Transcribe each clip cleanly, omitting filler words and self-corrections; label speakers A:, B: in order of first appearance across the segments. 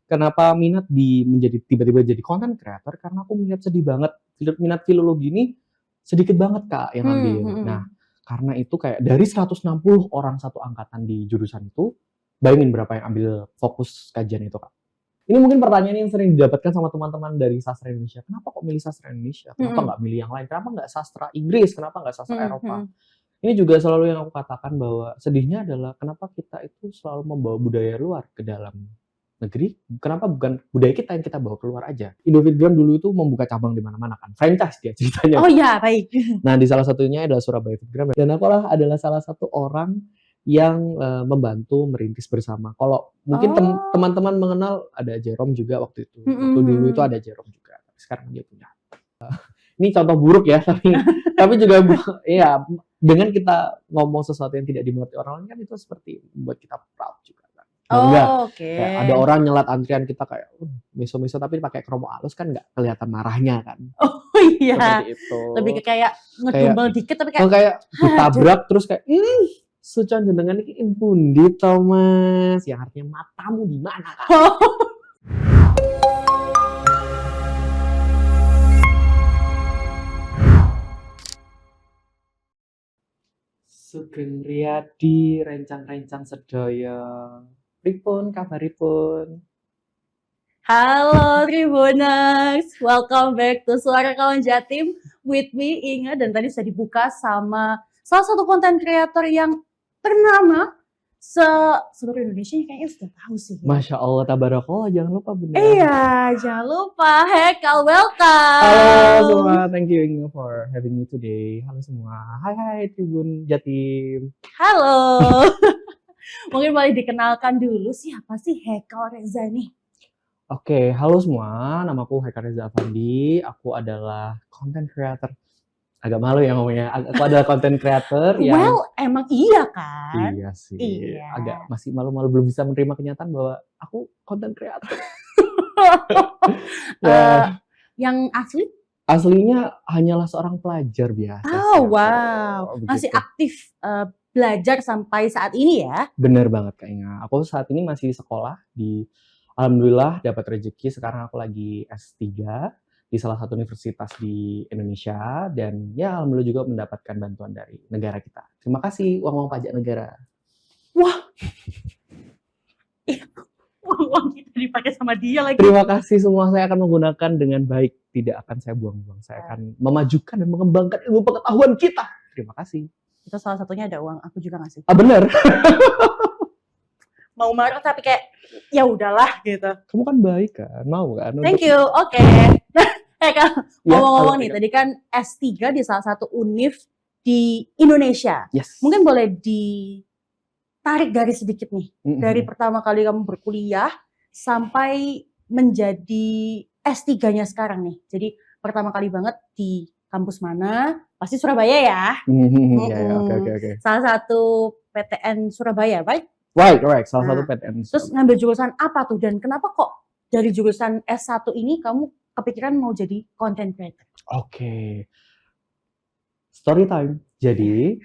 A: kenapa minat menjadi tiba-tiba jadi content creator, karena aku melihat sedih banget, minat filologi ini sedikit banget Kak yang ambil. Nah, karena itu kayak dari 160 orang satu angkatan di jurusan itu, bayangin berapa yang ambil fokus kajian itu Kak. Ini mungkin pertanyaan yang sering didapatkan sama teman-teman dari sastra Indonesia. Kenapa kok milih sastra Indonesia? Kenapa nggak milih yang lain? Kenapa nggak sastra Inggris? Kenapa nggak sastra Eropa? Ini juga selalu yang aku katakan bahwa sedihnya adalah kenapa kita itu selalu membawa budaya luar ke dalam negeri. Kenapa bukan budaya kita yang kita bawa keluar aja? Indofitgram dulu itu membuka cabang di mana-mana kan. Franchise dia ceritanya.
B: Oh iya, baik.
A: Nah, di salah satunya adalah Surabaya Fitgram. Dan aku adalah salah satu orang yang membantu merintis bersama. Kalau mungkin teman-teman mengenal ada Jerome juga waktu itu. Waktu dulu itu ada Jerome juga. Tapi sekarang dia punya. Ini contoh buruk ya, tapi juga ya dengan kita ngomong sesuatu yang tidak dimengerti orang lain kan itu seperti membuat kita proud juga kan. Kayak ada orang nyelat antrian kita kayak miso-miso tapi pakai kromo halus kan nggak kelihatan marahnya kan.
B: Oh iya.
A: Seperti itu.
B: Lebih ke kayak ngedumbel dikit tapi kayak
A: ditabrak terus kayak Sucan jenengan iki pundi to Mas? Yang artinya matamu di mana Kak? Sugeng Riyadi rencang-rencang sedaya. Pripun kabaripun?
B: Halo Tribuners, welcome back to Suara Kawan Jatim with me Inga, dan tadi sudah dibuka sama salah satu konten kreator yang ternama seluruh Indonesia kayaknya sudah tahu sih. Ya?
A: Masya Allah, tabarakallah, jangan lupa Bunda.
B: Iya, jangan lupa. Hekal, welcome.
A: Halo semua, thank you Inga for having me today. Halo semua, hai Tribun Jatim.
B: Halo. Mungkin boleh dikenalkan dulu siapa sih Hekal Reza nih?
A: Oke, halo semua, namaku Hekal Reza Afandi. Aku adalah content creator. Agak malu ya ngomongnya. Aku adalah content creator yang...
B: Well, emang iya kan?
A: Iya sih.
B: Iya.
A: Agak masih malu-malu, belum bisa menerima kenyataan bahwa aku content creator.
B: Yang asli?
A: Aslinya hanyalah seorang pelajar biasa.
B: Oh, wow. Masih aktif belajar sampai saat ini ya?
A: Bener banget Kak Inga. Aku saat ini masih sekolah di... Alhamdulillah dapat rezeki, sekarang aku lagi S3 di salah satu universitas di Indonesia, dan ya alhamdulillah juga mendapatkan bantuan dari negara kita. Terima kasih uang-uang pajak negara.
B: Wah, uang kita dipakai sama dia lagi.
A: Terima kasih semua, saya akan menggunakan dengan baik, tidak akan saya buang-buang. Saya akan memajukan dan mengembangkan ilmu pengetahuan kita. Terima kasih.
B: Itu salah satunya ada uang, aku juga ngasih.
A: Bener.
B: Mau marah tapi kayak ya udahlah gitu.
A: Kamu kan baik kan, mau kan?
B: Thank you, oke. Kak, ngomong-ngomong nih, tadi kan S3 di salah satu univ di Indonesia.
A: Yes.
B: Mungkin boleh ditarik garis sedikit nih, dari pertama kali kamu berkuliah sampai menjadi S3-nya sekarang nih. Jadi pertama kali banget di kampus mana? Pasti Surabaya ya.
A: Oke.
B: Salah satu PTN Surabaya, right?
A: Right, salah satu PTN.
B: Terus ngambil jurusan apa tuh, dan kenapa kok dari jurusan S1 ini kamu kepikiran mau jadi content creator? Oke.
A: Story time. Jadi,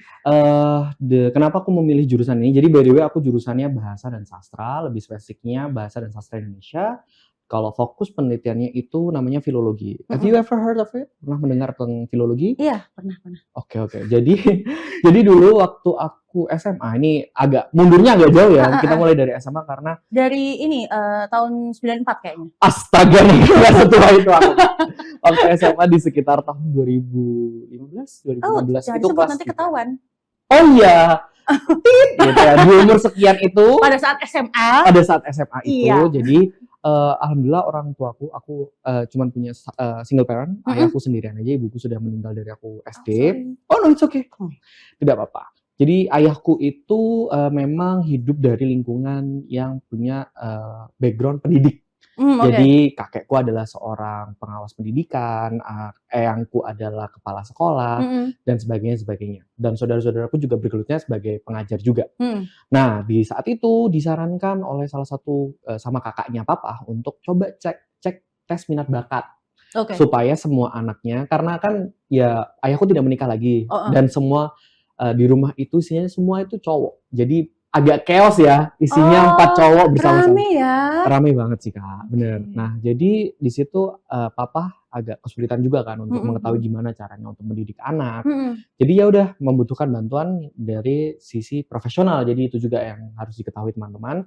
A: kenapa aku memilih jurusan ini? Jadi by the way aku jurusannya bahasa dan sastra, lebih spesifiknya bahasa dan sastra Indonesia. Kalau fokus penelitiannya itu namanya filologi. Have you ever heard of it? Pernah mendengar tentang filologi?
B: Iya, pernah.
A: Oke. Jadi dulu waktu aku SMA, ini agak mundurnya agak jauh ya. Kita mulai dari SMA karena
B: dari ini tahun 94 kayaknya.
A: Astaga, enggak setua itu aku. Waktu SMA di sekitar tahun 2015, 2016 itu
B: pas nanti ketahuan.
A: Oh iya. Gitu ya, di umur sekian itu
B: pada saat SMA.
A: Pada saat SMA itu,
B: iya.
A: Jadi alhamdulillah orang tuaku, aku cuman punya single parent, ayahku sendirian aja, ibuku sudah meninggal dari aku SD. Oh no, it's okay. Tidak apa-apa. Jadi ayahku itu memang hidup dari lingkungan yang punya background pendidik. Jadi kakekku adalah seorang pengawas pendidikan, eyangku adalah kepala sekolah, dan sebagainya. Dan saudara-saudaraku juga bergelutnya sebagai pengajar juga. Nah, di saat itu disarankan oleh salah satu sama kakaknya papa untuk coba cek tes minat bakat. Supaya semua anaknya, karena kan ya ayahku tidak menikah lagi, dan semua di rumah itu isinya semua itu cowok. Jadi agak chaos ya, isinya 4 cowok bersama-sama.
B: Rame ya.
A: Rame banget sih Kak, bener.
B: Oke.
A: Nah jadi di situ papa agak kesulitan juga kan untuk mengetahui gimana caranya untuk mendidik anak. Jadi ya udah membutuhkan bantuan dari sisi profesional. Jadi itu juga yang harus diketahui teman-teman,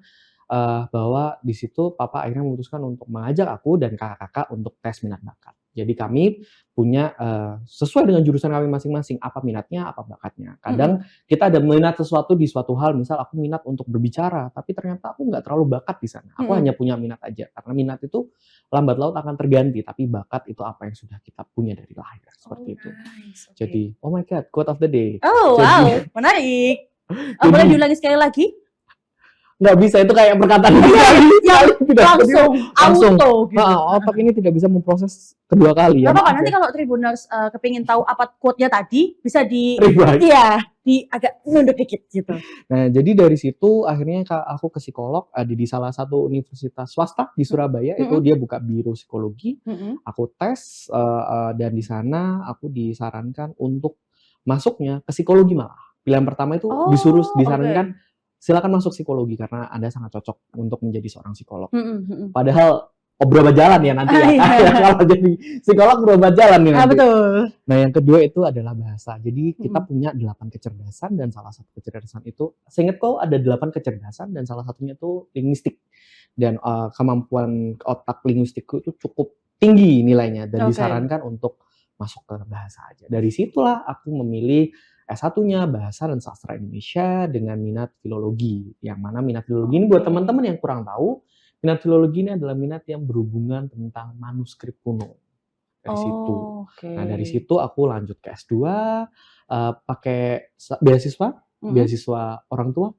A: bahwa di situ papa akhirnya memutuskan untuk mengajak aku dan kakak-kakak untuk tes minat bakat. Jadi kami punya sesuai dengan jurusan kami masing-masing, apa minatnya, apa bakatnya. Kadang kita ada minat sesuatu di suatu hal, misal aku minat untuk berbicara, tapi ternyata aku nggak terlalu bakat di sana. Aku hanya punya minat aja, karena minat itu lambat laut akan terganti, tapi bakat itu apa yang sudah kita punya dari lahir, seperti itu.
B: Nice. Okay.
A: Jadi, oh my god, quote of the day.
B: Oh wow, menarik. Boleh diulangi sekali lagi?
A: Nggak bisa, itu kayak perkataan
B: langsung auto gitu.
A: Otak ini tidak bisa memproses kedua kali.
B: Gak apa-apa, nanti kalau Tribuners kepingin tahu apa quote-nya tadi, bisa agak nunduk dikit gitu.
A: Nah, jadi dari situ akhirnya aku ke psikolog, di salah satu universitas swasta di Surabaya, itu dia buka biro psikologi, aku tes, dan di sana aku disarankan untuk masuknya ke psikologi malah. Pilihan pertama itu disarankan, silakan masuk psikologi karena Anda sangat cocok untuk menjadi seorang psikolog. Padahal berubah jalan ya nanti ya. Kalau jadi psikolog berubah jalan nih nanti.
B: Betul.
A: Nah yang kedua itu adalah bahasa. Jadi kita punya 8 kecerdasan dan salah satu kecerdasan itu, seingatku ada 8 kecerdasan dan salah satunya itu linguistik. Dan kemampuan otak linguistikku itu cukup tinggi nilainya dan disarankan untuk masuk ke bahasa aja. Dari situlah aku memilih S1-nya Bahasa dan Sastra Indonesia dengan minat filologi. Yang mana minat filologi ini buat teman-teman yang kurang tahu, minat filologi ini adalah minat yang berhubungan tentang manuskrip kuno. Dari situ. Nah, dari situ aku lanjut ke S2, pakai beasiswa orang tua.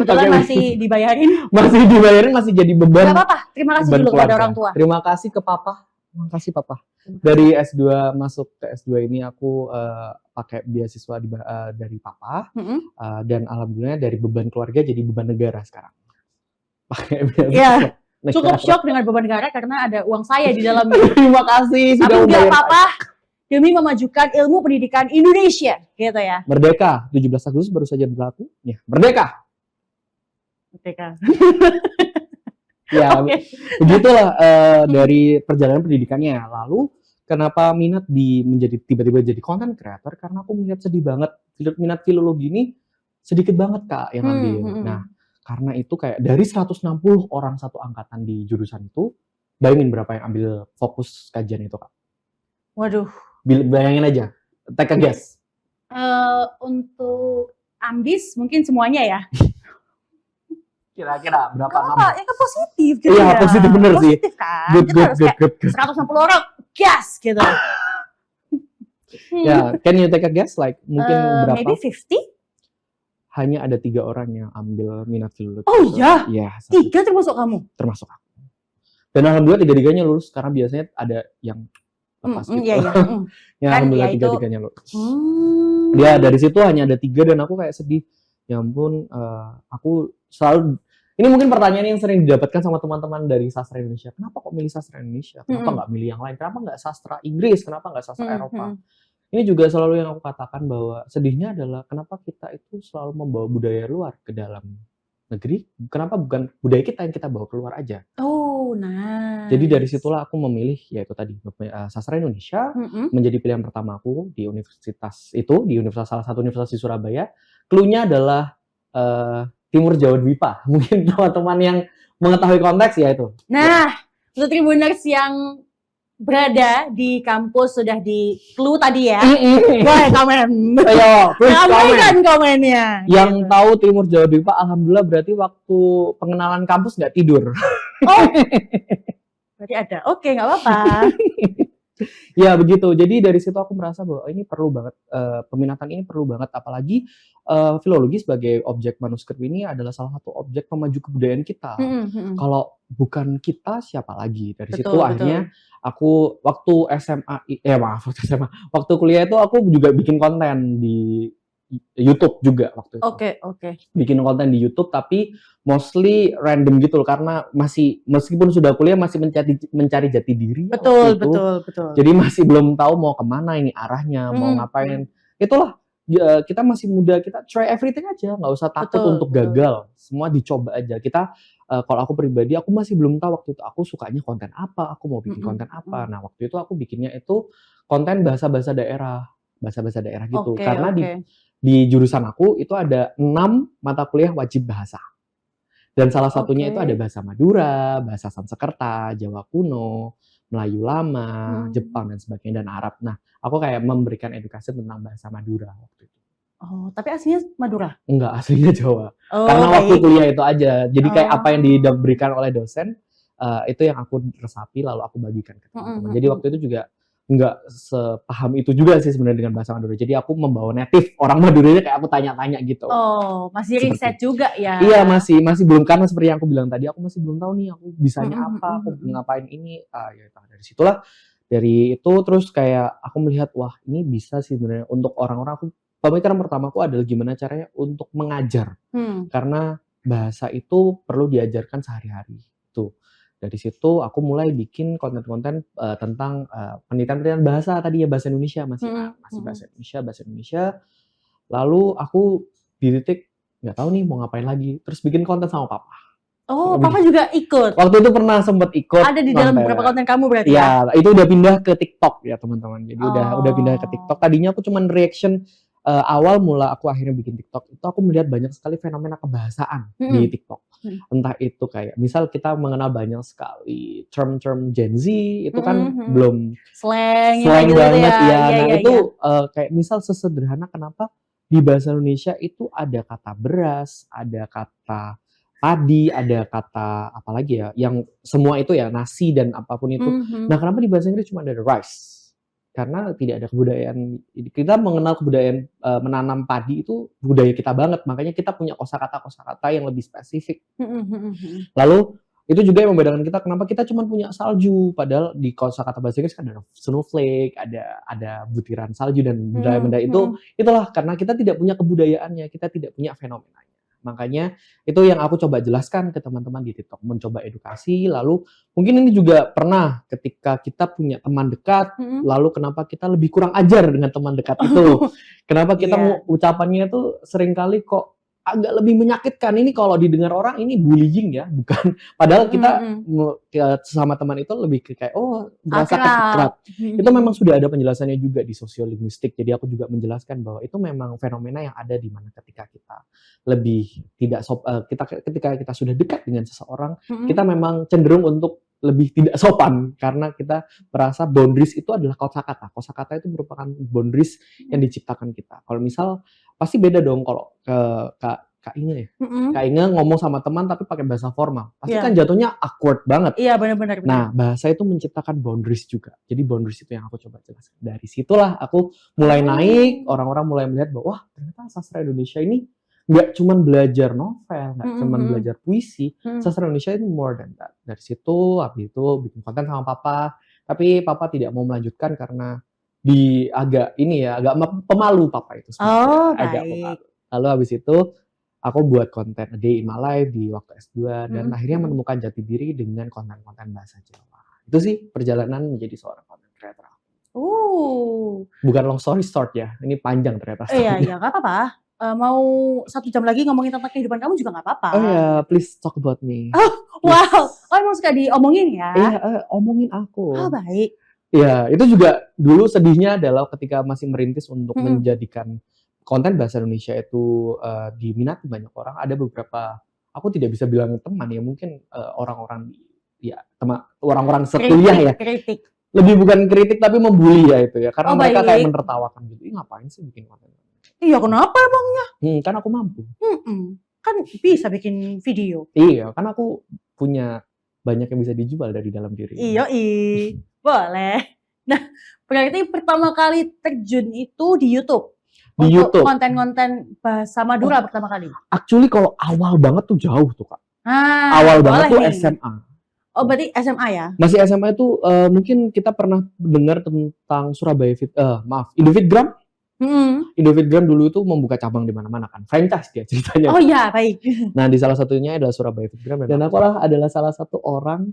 B: Betulan masih dibayarin?
A: Masih dibayarin, masih jadi beban.
B: Gak apa-apa, terima kasih dulu kepada orang tua.
A: Terima kasih ke papa. Terima kasih papa. Dari S2 masuk ke S2 ini aku pakai beasiswa dari papa, dan alhamdulillah dari beban keluarga jadi beban negara sekarang. Pakai beasiswa.
B: Cukup shock dengan beban negara karena ada uang saya di dalamnya.
A: Terima kasih sudah
B: membayar. Tapi nggak apa-apa, demi memajukan ilmu pendidikan Indonesia, gitu ya.
A: Merdeka, 17 Agustus baru saja berlaku. Ya, merdeka.
B: Merdeka.
A: Ya, begitulah dari perjalanan pendidikannya. Lalu kenapa minat tiba-tiba jadi content creator? Karena aku melihat sedih banget. Minat filologi ini sedikit banget Kak yang ambil. Nah, karena itu kayak dari 160 orang satu angkatan di jurusan itu, bayangin berapa yang ambil fokus kajian itu Kak?
B: Waduh.
A: Bayangin aja, take a guess.
B: Untuk ambis mungkin semuanya ya.
A: Kira-kira berapa
B: nama? Ya kan positif gitu
A: ya. Iya, positif bener sih.
B: Positif kan.
A: Good.
B: 160 orang, gas gitu.
A: Ya, can you take a guess? Like mungkin berapa?
B: Maybe 50?
A: Hanya ada 3 orang yang ambil minat filologi.
B: Oh iya?
A: Iya.
B: 3 termasuk kamu?
A: Termasuk aku. Dan alhamdulillah 3-3-nya lulus, karena biasanya ada yang lepas gitu.
B: Iya.
A: Ya alhamdulillah 3-3-nya lulus. Ya dari situ hanya ada 3 dan aku kayak sedih. Ya ampun, aku selalu, ini mungkin pertanyaan yang sering didapatkan sama teman-teman dari sastra Indonesia. Kenapa kok milih sastra Indonesia? Kenapa nggak milih yang lain? Kenapa nggak sastra Inggris? Kenapa nggak sastra Eropa? Ini juga selalu yang aku katakan bahwa sedihnya adalah kenapa kita itu selalu membawa budaya luar ke dalam negeri. Kenapa bukan budaya kita yang kita bawa keluar aja?
B: Oh, nice.
A: Jadi dari situlah aku memilih, yaitu tadi sastra Indonesia menjadi pilihan pertama aku di universitas itu, di salah satu universitas di Surabaya. Cluenya adalah Timur Jawa Dwipa. Mungkin teman-teman yang mengetahui konteks ya itu.
B: Nah, untuk Tribuners yang berada di kampus sudah di clue tadi ya. Boleh komen.
A: Ayo,
B: sampaikan komennya.
A: Yang tahu Timur Jawa Dwipa, alhamdulillah berarti waktu pengenalan kampus nggak tidur.
B: Oh, berarti ada. Oke, nggak apa-apa.
A: Ya begitu. Jadi dari situ aku merasa bahwa ini perlu banget, peminatan ini perlu banget, apalagi filologi sebagai objek manuskrip ini adalah salah satu objek pemaju kebudayaan kita. Kalau bukan kita siapa lagi? Dari situ akhirnya aku waktu waktu kuliah itu aku juga bikin konten di YouTube juga waktu itu.
B: Oke.
A: Bikin konten di YouTube tapi mostly random gitu loh, karena meskipun sudah kuliah masih mencari jati diri. Betul.
B: Jadi
A: masih belum tahu mau kemana ini arahnya, mau ngapain. Itulah kita masih muda, kita try everything aja, nggak usah takut untuk gagal, semua dicoba aja. Kita kalau aku pribadi, aku masih belum tahu waktu itu aku sukanya konten apa, aku mau bikin konten apa. Nah waktu itu aku bikinnya itu konten bahasa-bahasa daerah gitu. Karena di jurusan aku itu ada 6 mata kuliah wajib bahasa. Dan salah satunya itu ada bahasa Madura, bahasa Sanskerta, Jawa kuno, Melayu lama, Jepang dan sebagainya, dan Arab. Nah, aku kayak memberikan edukasi tentang bahasa Madura waktu itu.
B: Oh, tapi aslinya Madura?
A: Enggak, aslinya Jawa. Karena waktu kuliah itu aja. Jadi kayak apa yang diberikan oleh dosen, itu yang aku resapi lalu aku bagikan ke teman-teman. Jadi waktu itu juga nggak sepaham itu juga sih sebenarnya dengan bahasa Madura. Jadi aku membawa native orang Maduranya, kayak aku tanya-tanya gitu.
B: Oh, masih riset juga ya?
A: Iya, masih belum, karena seperti yang aku bilang tadi, aku masih belum tahu nih aku bisanya apa, aku ngapain ini. Ya dari situlah, dari itu terus kayak aku melihat, wah ini bisa sih sebenarnya untuk orang-orang. Pemikiran pertamaku adalah gimana caranya untuk mengajar, karena bahasa itu perlu diajarkan sehari-hari. Tuh, dari situ aku mulai bikin konten-konten tentang penelitian bahasa tadi ya, bahasa Indonesia masih bahasa Indonesia. Lalu aku di titik nggak tahu nih mau ngapain lagi, terus bikin konten sama papa.
B: Oh, papa juga ikut?
A: Waktu itu pernah sempet ikut.
B: Ada di dalam beberapa konten kamu berarti
A: ya? Iya, itu udah pindah ke TikTok ya teman-teman. Jadi udah pindah ke TikTok. Tadinya aku cuman reaction. Awal mula aku akhirnya bikin TikTok itu, aku melihat banyak sekali fenomena kebahasaan di TikTok. Entah itu kayak misal kita mengenal banyak sekali term-term Gen Z itu kan belum slang banget ya. Nah itu kayak misal sesederhana kenapa di bahasa Indonesia itu ada kata beras, ada kata padi, ada kata apalagi ya, yang semua itu ya nasi dan apapun itu. Nah kenapa di bahasa Inggris cuma ada rice? Karena tidak ada kebudayaan, kita mengenal kebudayaan menanam padi itu budaya kita banget, makanya kita punya kosakata yang lebih spesifik. Lalu itu juga yang membedakan kita, kenapa kita cuma punya salju, padahal di kosakata bahasa Inggris kan ada snowflake, ada butiran salju dan benda-benda itu, itulah karena kita tidak punya kebudayaannya, kita tidak punya fenomenanya. Makanya itu yang aku coba jelaskan ke teman-teman di TikTok, mencoba edukasi. Lalu mungkin ini juga pernah ketika kita punya teman dekat, lalu kenapa kita lebih kurang ajar dengan teman dekat itu, kenapa kita ucapannya itu seringkali kok agak lebih menyakitkan. Ini kalau didengar orang ini bullying ya, bukan, padahal kita sesama teman itu lebih kayak merasa akrab. Itu memang sudah ada penjelasannya juga di sosiolinguistik. Jadi aku juga menjelaskan bahwa itu memang fenomena yang ada di mana ketika kita lebih tidak ketika kita sudah dekat dengan seseorang, kita memang cenderung untuk lebih tidak sopan karena kita merasa boundaries itu adalah kosakata. Kosakata itu merupakan boundaries yang diciptakan kita. Kalau misal pasti beda dong kalau Kak Inge ya. Kak Inge ngomong sama teman tapi pakai bahasa formal. Pasti kan jatuhnya awkward banget.
B: Iya, benar-benar.
A: Nah, bahasa itu menciptakan boundaries juga. Jadi boundaries itu yang aku coba jelaskan. Dari situlah aku mulai naik, orang-orang mulai melihat bahwa wah, ternyata sastra Indonesia ini nggak cuma belajar novel, nggak cuma belajar puisi. Sastra Indonesia itu more than that. Dari situ, habis itu bikin konten sama papa. Tapi papa tidak mau melanjutkan karena agak pemalu papa itu sebenarnya. Agak pemalu. Lalu habis itu aku buat konten A Day in My Life di waktu S2 dan akhirnya menemukan jati diri dengan konten-konten bahasa Jawa. Itu sih perjalanan menjadi seorang content creator. Bukan long story short ya, ini panjang ternyata.
B: Iya, nggak apa-apa. Mau 1 jam lagi ngomongin tentang kehidupan kamu juga nggak apa-apa.
A: Oh ya, please talk about me.
B: Wow, emang suka diomongin ya?
A: Iya, omongin aku.
B: Oh baik.
A: Iya, itu juga dulu sedihnya adalah ketika masih merintis untuk menjadikan konten bahasa Indonesia itu diminati banyak orang. Ada beberapa, aku tidak bisa bilang teman ya, mungkin orang-orang orang-orang sekuliah ya.
B: Kritik.
A: Lebih bukan kritik tapi membuli ya itu ya, karena mereka kayak menertawakan gitu. Ngapain sih bikin konten?
B: Iya, kenapa emangnya?
A: Kan aku mampu.
B: Kan bisa bikin video.
A: Iya, kan aku punya banyak yang bisa dijual dari dalam diri.
B: Iya, boleh. Nah, berarti pertama kali terjun itu di YouTube.
A: Di YouTube.
B: Konten-konten bahasa Madura pertama kali.
A: Actually kalau awal banget tuh jauh tuh Kak. Awal banget tuh SMA.
B: Oh, berarti SMA ya?
A: Masih SMA itu mungkin kita pernah dengar tentang Surabaya Indofitgram. Indofitgram dulu itu membuka cabang di mana-mana kan, franchise dia ceritanya.
B: Oh iya, baik.
A: Nah, di salah satunya adalah Surabaya Fitgram dan aku adalah salah satu orang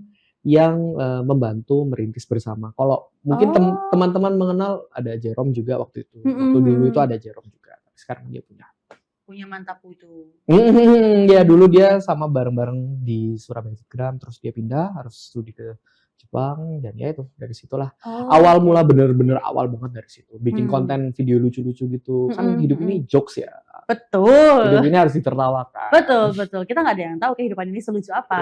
A: yang membantu merintis bersama. Kalau mungkin teman-teman mengenal ada Jerome juga waktu itu. Waktu dulu itu ada Jerome juga. sekarang dia punya.
B: Mantapku itu.
A: Ya dulu dia sama bareng-bareng di Surabaya Gram, terus dia pindah harus studi ke Jepang, dan ya itu dari situlah awal mula bener-bener awal banget dari situ bikin konten video lucu-lucu gitu. Kan hidup ini jokes ya.
B: Betul.
A: Hidup ini harus ditertawakan.
B: Betul. Kita nggak ada yang tahu kehidupan ini selucu apa.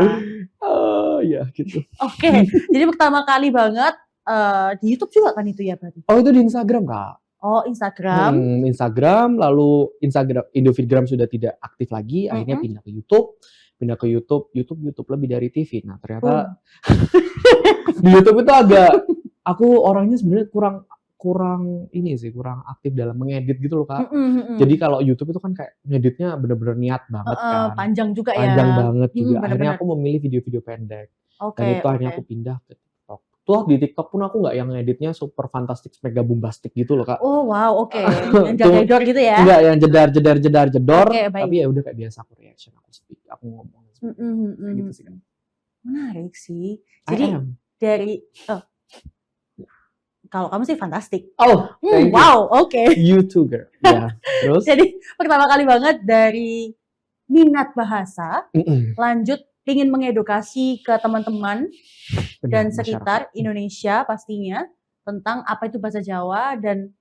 A: Ya gitu.
B: Oke. Jadi pertama kali banget di YouTube juga kan itu ya berarti?
A: Oh itu di Instagram Kak.
B: Oh Instagram.
A: Instagram, lalu Indofitgram sudah tidak aktif lagi, akhirnya pindah ke YouTube lebih dari TV. Nah ternyata di YouTube itu aku orangnya sebenarnya kurang aktif dalam mengedit gitu loh Kak. Jadi kalau YouTube itu kan kayak ngeditnya bener-bener niat banget kan.
B: Panjang juga ya.
A: Panjang banget juga.
B: Bener-bener.
A: Akhirnya aku memilih video-video pendek. Dan itu akhirnya aku pindah ke TikTok. Tuh di TikTok pun aku nggak yang ngeditnya super fantastik, mega bombastik gitu loh Kak.
B: Oh wow, oke. Yang jedor gitu ya?
A: Enggak, yang jedar.
B: Okay,
A: tapi ya udah kayak biasa aku reaction, aku speak, aku ngomong. Gitu sih kan.
B: Menarik sih. Jadi dari kalau kamu sih fantastik.
A: Oh,
B: wow, oke.
A: YouTuber. Ya, terus?
B: Jadi pertama kali banget dari minat bahasa, lanjut ingin mengedukasi ke teman-teman dan sekitar Indonesia pastinya tentang apa itu bahasa Jawa dan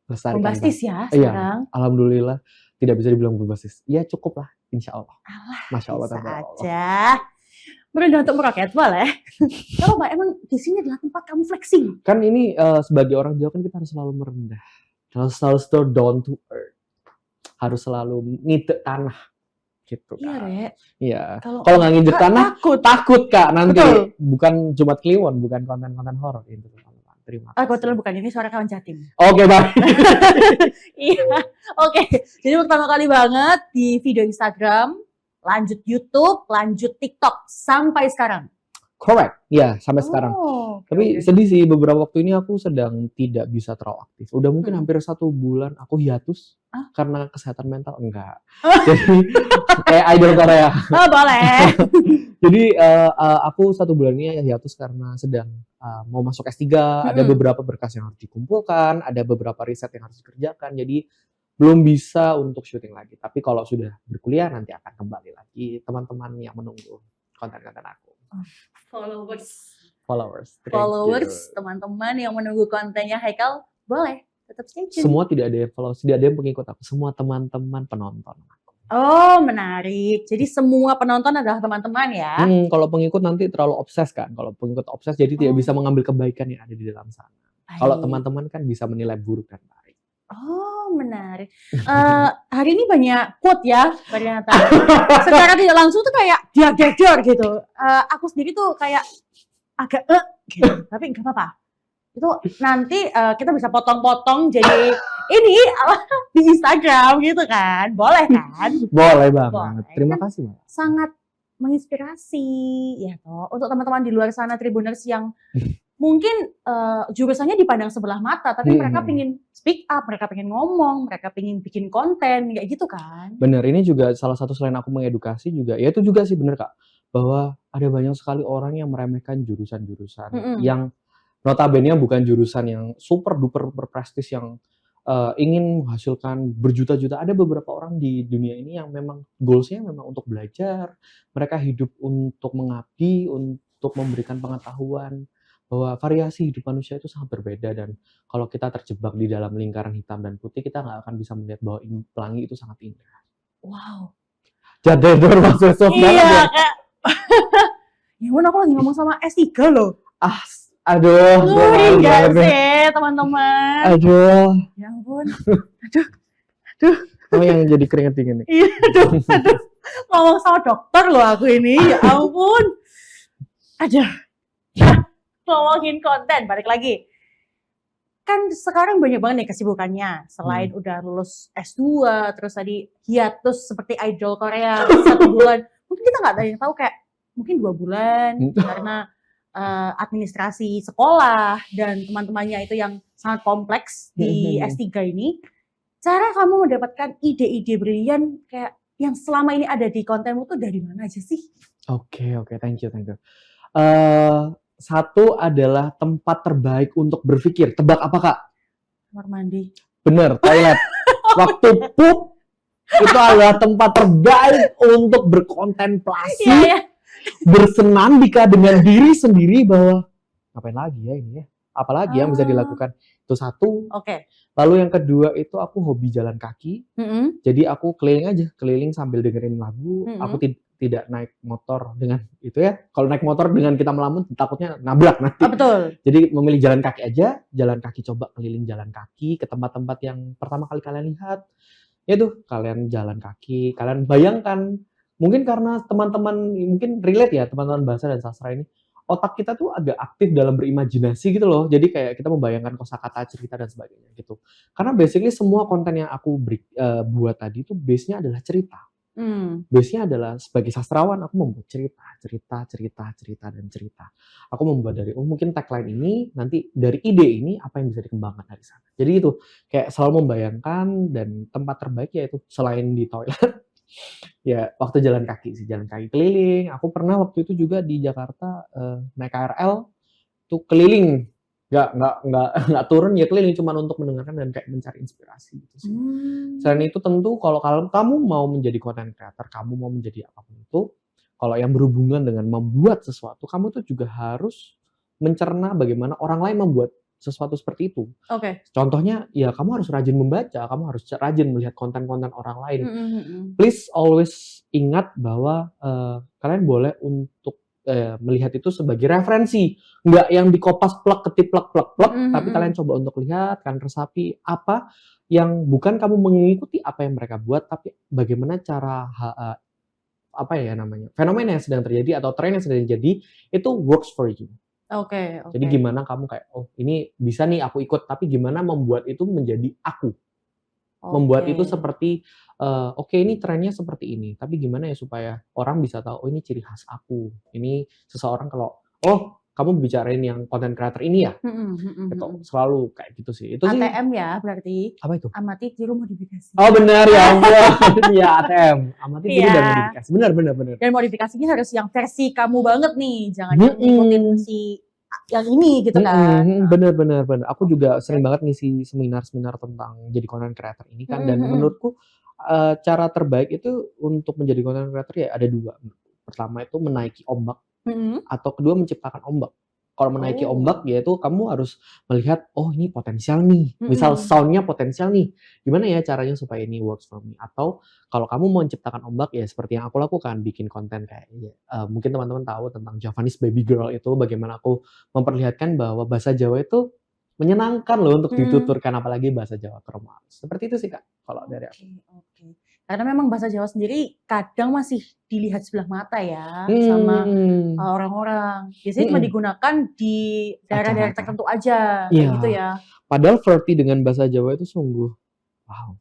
B: bombastis ya sekarang.
A: Iya, alhamdulillah tidak bisa dibilang bombastis. Ya cukup lah, insya Allah. Masya Allah.
B: Bisa aja. Merendah untuk meroket boleh. Kalau Mbak emang di sini adalah tempat kamu flexing.
A: Kan ini sebagai orang Jawa kan kita harus selalu merendah, harus selalu down to earth, harus selalu ngidek tanah. Gitu
B: Iya, Rek.
A: Iya. Kalau nggak nginjek tanah, takut Kak nanti.
B: Betul.
A: Bukan Jumat Kliwon, bukan konten-konten horor itu. Terima kasih.
B: Kebetulan bukan ini suara kawan Jatim.
A: Oke, baik.
B: Iya. Oke. Jadi pertama kali banget di video Instagram, lanjut YouTube, lanjut TikTok sampai sekarang.
A: Correct. Ya, sampai sekarang. Tapi sedih sih, beberapa waktu ini aku sedang tidak bisa terlalu aktif. Udah mungkin hampir 1 bulan aku hiatus karena kesehatan mental. Enggak. Jadi kayak idol Korea.
B: Oh, boleh.
A: Jadi aku 1 bulan ini hiatus karena sedang mau masuk S3. Ada beberapa berkas yang harus dikumpulkan, ada beberapa riset yang harus dikerjakan. Jadi belum bisa untuk syuting lagi. Tapi kalau sudah berkuliah nanti akan kembali lagi teman-teman yang menunggu konten-konten aku. Followers,
B: teman-teman yang menunggu kontennya Haikal, boleh tetap stay tune.
A: Semua tidak ada yang follow, tidak ada yang pengikut aku, semua teman-teman penonton aku.
B: Oh, menarik. Jadi semua penonton adalah teman-teman ya?
A: Kalau pengikut nanti terlalu obses kan. Kalau pengikut obses jadi tidak bisa mengambil kebaikan yang ada di dalam sana. Kalau teman-teman kan bisa menilai buruk dan baik.
B: Oh, menarik. Hari ini banyak quote ya ternyata. Secara tidak langsung tuh kayak diajar gitu. Aku sendiri tuh kayak agak gitu. Tapi nggak apa-apa. Itu nanti kita bisa potong-potong jadi ini di Instagram gitu kan. Boleh kan?
A: Boleh banget. Terima kasih, Mbak.
B: Sangat menginspirasi ya toh untuk teman-teman di luar sana Tribuners yang mungkin jurusannya dipandang sebelah mata, tapi mereka pengen speak up, mereka pengen ngomong, mereka pengen bikin konten, kayak gitu kan.
A: Bener, ini juga salah satu selain aku mengedukasi juga, ya itu juga sih bener Kak, bahwa ada banyak sekali orang yang meremehkan jurusan-jurusan yang notabene bukan jurusan yang super duper berprestis yang ingin menghasilkan berjuta-juta. Ada beberapa orang di dunia ini yang memang goals-nya memang untuk belajar, mereka hidup untuk mengabdi, untuk memberikan pengetahuan, bahwa variasi hidup manusia itu sangat berbeda, dan kalau kita terjebak di dalam lingkaran hitam dan putih, kita nggak akan bisa melihat bahwa pelangi itu sangat indah.
B: Wow.
A: Jadedor maksudnya soft banget ya.
B: Kak. Ya ampun, aku lagi ngomong sama S3 loh.
A: Aduh.
B: Ngeri gak sih teman-teman?
A: Aduh.
B: Ya ampun.
A: Aduh. Oh yang jadi keringet dingin nih.
B: Iya, aduh. Ngomong sama dokter loh aku ini, ya ampun. Aduh. Ngomongin konten, balik lagi. Kan sekarang banyak banget nih kesibukannya. Selain udah lulus S2, terus tadi hiatus seperti idol Korea 1 bulan. Mungkin kita nggak ada yang tahu kayak mungkin 2 bulan karena administrasi sekolah dan teman-temannya itu yang sangat kompleks di S3 ini. Cara kamu mendapatkan ide-ide brilian kayak yang selama ini ada di kontenmu tuh dari mana aja sih?
A: Oke, thank you. Satu adalah tempat terbaik untuk berpikir. Tebak apa Kak?
B: Kamar mandi.
A: Bener, toilet. Waktu pup itu adalah tempat terbaik untuk berkontemplasi,
B: Iya.
A: bersenandika dengan diri sendiri bahwa ngapain lagi ya ini ya, apalagi yang bisa
B: Ah.
A: dilakukan. Itu satu.
B: Oke.
A: Lalu yang kedua itu aku hobi jalan kaki.
B: Mm-mm.
A: Jadi aku keliling aja, keliling sambil dengerin lagu.
B: Mm-mm.
A: Aku tidak naik motor dengan itu ya. Kalau naik motor dengan kita melamun takutnya nabrak nanti.
B: Ah, betul.
A: Jadi memilih jalan kaki aja, jalan kaki, coba keliling jalan kaki ke tempat-tempat yang pertama kali kalian lihat. Ya tuh, kalian jalan kaki, kalian bayangkan, mungkin karena teman-teman mungkin relate ya, teman-teman bahasa dan sastra ini, otak kita tuh agak aktif dalam berimajinasi gitu loh. Jadi kayak kita membayangkan kosakata, cerita dan sebagainya gitu. Karena basically semua konten yang aku buat tadi tuh base-nya adalah cerita. Base-nya adalah sebagai sastrawan aku membuat cerita, dan cerita. Aku membuat dari mungkin tagline ini, nanti dari ide ini apa yang bisa dikembangkan dari sana. Jadi itu kayak selalu membayangkan, dan tempat terbaik yaitu selain di toilet ya waktu jalan kaki keliling. Aku pernah waktu itu juga di Jakarta naik KRL tuh keliling. Nggak turun ya keliling cuma untuk mendengarkan dan kayak mencari inspirasi gitu sih. Selain itu tentu kalau kamu mau menjadi content creator, kamu mau menjadi apapun itu, kalau yang berhubungan dengan membuat sesuatu, kamu tuh juga harus mencerna bagaimana orang lain membuat sesuatu seperti itu.
B: Oke.
A: Contohnya ya kamu harus rajin membaca, kamu harus rajin melihat konten-konten orang lain. Please always ingat bahwa kalian boleh untuk melihat itu sebagai referensi, nggak yang dikopas plek ketip plek, tapi kalian coba untuk lihat, kalian resapi apa yang bukan kamu mengikuti apa yang mereka buat, tapi bagaimana cara apa ya namanya, fenomena yang sedang terjadi atau tren yang sedang terjadi itu works for you.
B: Oke.
A: Jadi gimana kamu kayak ini bisa nih aku ikut, tapi gimana membuat itu menjadi aku. Membuat itu seperti oke ini trennya seperti ini, tapi gimana ya supaya orang bisa tahu ini ciri khas aku. Ini seseorang kalau kamu bicarain yang content creator ini ya. Gitu. Selalu kayak gitu sih. Itu sih.
B: ATM ya berarti.
A: Apa itu?
B: Amati tiru modifikasi.
A: Oh benar ya ampun. Ya ATM. Amati tiru dan modifikasi. Benar. Dan
B: modifikasinya harus yang versi kamu banget nih, jangan yang ngikutin si yang ini gitu kan.
A: Bener. Aku juga sering banget ngisi seminar-seminar tentang jadi content creator ini kan, dan menurutku cara terbaik itu untuk menjadi content creator ya ada dua. Pertama itu menaiki ombak, atau kedua menciptakan ombak. Kalau menaiki ombak yaitu kamu harus melihat ini potensial nih. Misal soundnya potensial nih. Gimana ya caranya supaya ini works for me? Atau kalau kamu mau menciptakan ombak ya seperti yang aku lakukan, bikin konten kayak mungkin teman-teman tahu tentang Javanese Baby Girl itu, bagaimana aku memperlihatkan bahwa bahasa Jawa itu menyenangkan loh untuk dituturkan, apalagi bahasa Jawa kromo halus. Seperti itu sih Kak kalau dari aku.
B: Oke. Karena memang bahasa Jawa sendiri kadang masih dilihat sebelah mata ya sama orang-orang. Biasanya cuma digunakan di daerah-daerah tertentu aja, gitu ya.
A: Padahal flirty dengan bahasa Jawa itu sungguh wow.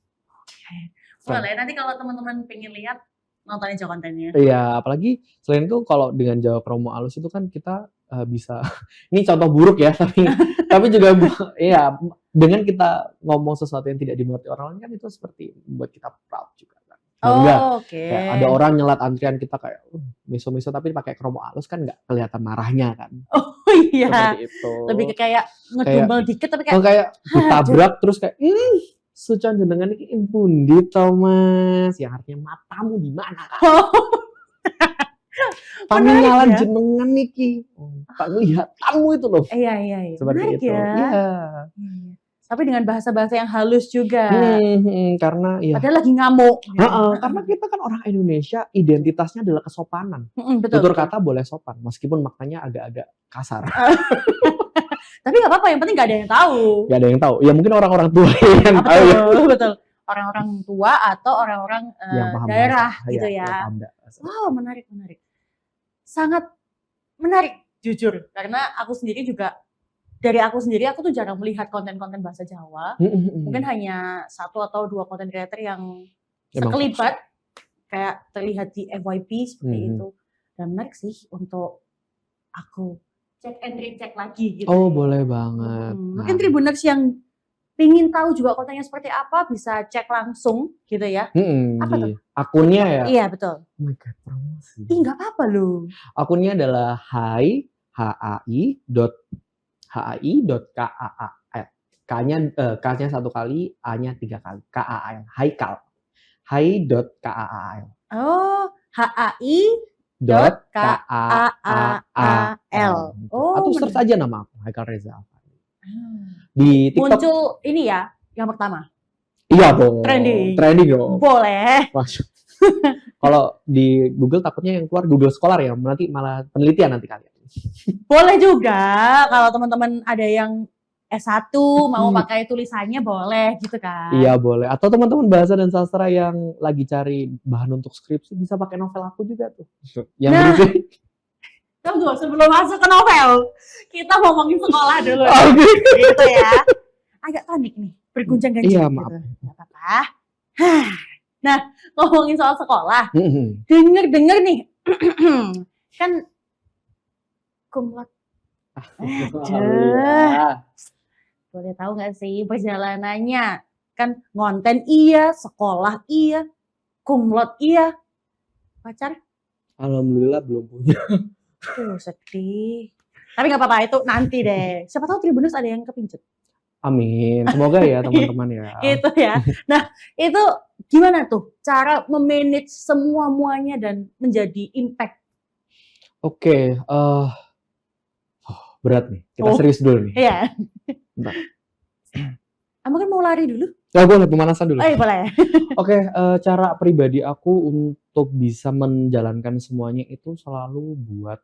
B: Boleh, nanti kalau teman-teman pengen lihat nontonin Jawa kontennya.
A: Iya, apalagi selain itu kalau dengan Jawa kromo halus itu kan kita bisa ini contoh buruk ya, tapi juga ya dengan kita ngomong sesuatu yang tidak dimengerti orang lain kan itu seperti membuat kita proud juga kan. Kayak ada orang nyelat antrian kita kayak miso-miso tapi pakai kromo halus kan nggak kelihatan marahnya kan.
B: Oh iya.
A: Seperti itu.
B: Lebih ke kayak ngedumbel dikit tapi kayak
A: ditabrak terus kayak sucan jenengan iki pundi to Mas? Yang artinya matamu di mana kan? Panggilan jenengan niki. Tak ngelihat kamu itu loh.
B: Iya.
A: Seperti
B: menarik
A: itu. Iya.
B: Tapi dengan bahasa-bahasa yang halus juga.
A: Karena ya.
B: Padahal lagi ngamuk.
A: Karena kita kan orang Indonesia, identitasnya adalah kesopanan. Tutur kata boleh sopan, meskipun maknanya agak-agak kasar.
B: Tapi nggak apa-apa, yang penting nggak ada yang tahu.
A: Nggak ada yang tahu. Ya mungkin orang-orang tua yang tahu.
B: Betul. Orang-orang tua atau orang-orang daerah gitu ya. Wow, menarik. Sangat menarik, jujur. Karena aku sendiri juga, dari aku sendiri aku tuh jarang melihat konten-konten bahasa Jawa. Mungkin hanya 1 atau 2 konten creator yang sekelibat kayak terlihat di FYP seperti itu. Dan menarik sih untuk aku cek and recheck lagi gitu.
A: Oh, boleh banget.
B: Mungkin Tribuners yang pingin tahu juga kontennya seperti apa bisa cek langsung gitu ya. Apa tuh?
A: Akunnya ya?
B: Iya, betul.
A: Oh my god, promosi.
B: Nggak apa-apa loh.
A: Akunnya adalah hai.kaa. K-nya 1 kali, A-nya 3 kali. K-A-A-L. Haikal. Hai.kaal.
B: Oh, HAI
A: Dot
B: K-A-A-A-L.
A: K-A-A-A-L.
B: Oh,
A: Atau search
B: menarik.
A: aja nama aku, Haikal Reza Alfari.
B: Ah.
A: Di TikTok.
B: Muncul ini ya, yang pertama.
A: Iya dong.
B: Trending.
A: Trending dong.
B: Boleh.
A: Masuk. Kalau di Google takutnya yang keluar Google Scholar ya, nanti malah penelitian nanti kalian.
B: Boleh juga kalau teman-teman ada yang S1 mau pakai tulisannya boleh gitu kan.
A: Iya boleh. Atau teman-teman bahasa dan sastra yang lagi cari bahan untuk skripsi bisa pakai novel aku juga tuh. Yang berisi.
B: Tunggu, sebelum masuk ke novel, kita ngomongin sekolah dulu.
A: Oke.
B: Gitu ya. Agak panik nih, berguncang-gancang
A: Iya,
B: gitu.
A: maaf.
B: Gak apa-apa. Nah, ngomongin soal sekolah,
A: Mhm.
B: denger nih, kan kumlot.
A: Alhamdulillah.
B: Boleh tahu nggak sih perjalanannya? Kan ngonten iya, sekolah iya, kumlot iya, pacar?
A: Alhamdulillah belum punya.
B: Sedih. Tapi nggak apa-apa, itu nanti deh. Siapa tahu Tribuners ada yang kepincut.
A: Amin. Semoga ya teman-teman ya.
B: Gitu ya. Nah, itu gimana tuh cara memanage semua-muanya dan menjadi impact?
A: Oke, berat nih. Kita serius dulu nih.
B: Iya.
A: Bentar.
B: Kamu kan mau lari dulu?
A: Ya boleh pemanasan dulu.
B: Boleh.
A: Oke, cara pribadi aku untuk bisa menjalankan semuanya itu selalu buat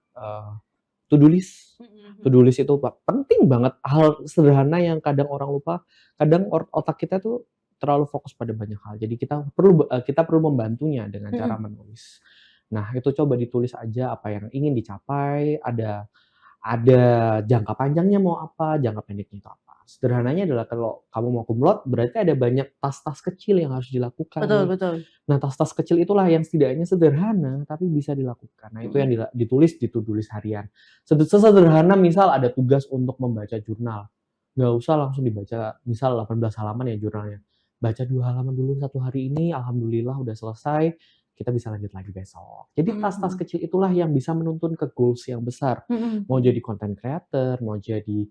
A: to-do list. To-do list itu penting banget. Hal sederhana yang kadang orang lupa. Kadang otak kita tuh terlalu fokus pada banyak hal. Jadi kita perlu membantunya dengan cara menulis. Nah, itu coba ditulis aja apa yang ingin dicapai. Ada jangka panjangnya mau apa, jangka pendeknya itu apa. Sederhananya adalah kalau kamu mau kumlot, berarti ada banyak tas-tas kecil yang harus dilakukan.
B: Betul.
A: Nah, tas-tas kecil itulah yang setidaknya sederhana, tapi bisa dilakukan. Nah, itu yang ditulis di to-do list harian. Sesederhana misal ada tugas untuk membaca jurnal. Nggak usah langsung dibaca, misal 18 halaman ya jurnalnya. Baca 2 halaman dulu 1 hari ini, alhamdulillah udah selesai, kita bisa lanjut lagi besok. Jadi tas-tas kecil itulah yang bisa menuntun ke goals yang besar. Mau jadi content creator, mau jadi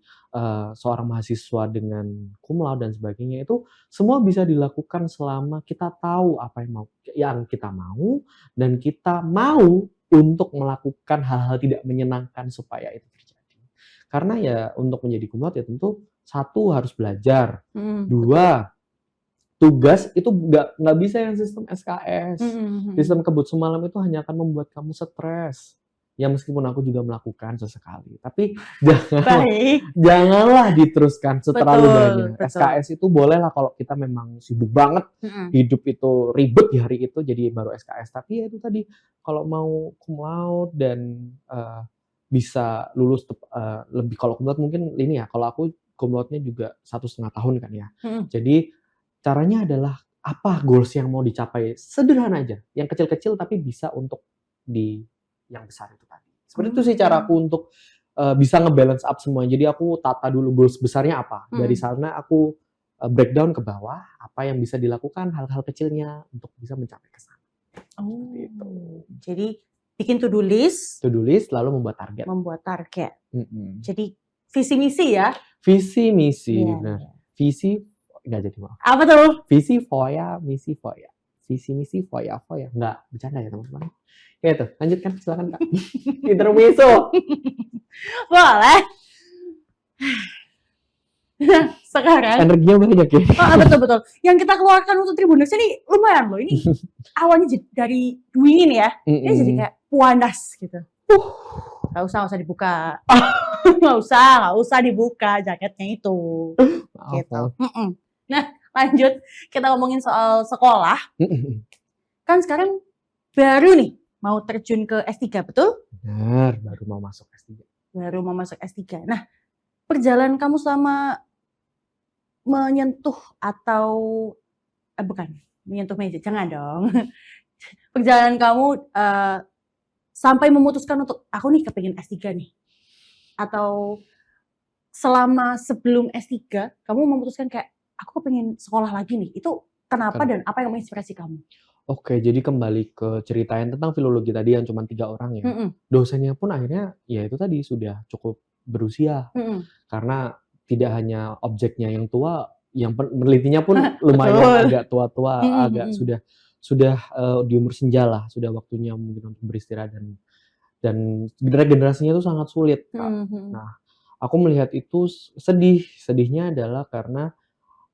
A: seorang mahasiswa dengan cum laude dan sebagainya, itu semua bisa dilakukan selama kita tahu apa yang kita mau dan kita mau untuk melakukan hal-hal tidak menyenangkan supaya itu terjadi. Karena ya untuk menjadi cum laude ya tentu 1 harus belajar, 2 tugas itu nggak bisa yang sistem SKS. Sistem kebut semalam itu hanya akan membuat kamu stres. Ya meskipun aku juga melakukan sesekali, tapi janganlah diteruskan terlalu banyak. SKS itu bolehlah kalau kita memang sibuk banget, hidup itu ribet di hari itu, jadi baru SKS. Tapi ya itu tadi, kalau mau cum laude dan bisa lulus lebih, kalau cum laude mungkin ini ya, kalau aku cum laude-nya juga 1,5 tahun kan ya. Jadi caranya adalah apa goals yang mau dicapai, sederhana aja, yang kecil-kecil tapi bisa untuk di yang besar itu tadi. Seperti itu sih caraku untuk bisa nge-balance up semua. Jadi aku tata dulu goals besarnya apa. Dari sana aku breakdown ke bawah apa yang bisa dilakukan, hal-hal kecilnya untuk bisa mencapai ke sana.
B: Gitu. Jadi bikin to-do list.
A: To-do list lalu membuat target.
B: Jadi visi misi ya.
A: Visi misi. Nah, visi nggak jadi maaf.
B: Apa tuh?
A: Visi foya, misi foya. Visi misi foya. Nggak bercanda ya teman-teman. Ya tuh, lanjutkan silakan Kak. Intermezzo.
B: Boleh. Sekarang
A: energinya banyak ya.
B: Betul. Yang kita keluarkan untuk Tribuners ini lumayan loh. Ini awalnya dari dingin ya. Ini jadi kayak panas gitu. Nggak usah dibuka. Nggak usah dibuka jaketnya itu. Gitu. Nah, lanjut kita ngomongin soal sekolah. Kan sekarang baru nih mau terjun ke S3, betul?
A: Benar, baru mau masuk S3.
B: Nah, perjalanan kamu selama menyentuh atau bukan menyentuh meja, jangan dong. Perjalanan kamu sampai memutuskan untuk aku nih kepingin S3 nih. Atau selama sebelum S3 kamu memutuskan kayak aku kepingin sekolah lagi nih. Itu kenapa dan apa yang menginspirasi kamu?
A: Oke, jadi kembali ke ceritain tentang filologi tadi yang cuma 3 orang ya. Dosennya pun akhirnya ya itu tadi sudah cukup berusia. Karena tidak hanya objeknya yang tua, yang penelitinya pun lumayan
B: Betul.
A: agak tua-tua,
B: Mhm
A: agak
B: mhm.
A: sudah di umur senja lah, sudah waktunya mungkin untuk beristirahat dan regenerasinya itu sangat sulit, Kak.
B: Mhm mhm.
A: Nah, aku melihat itu sedih, sedihnya adalah karena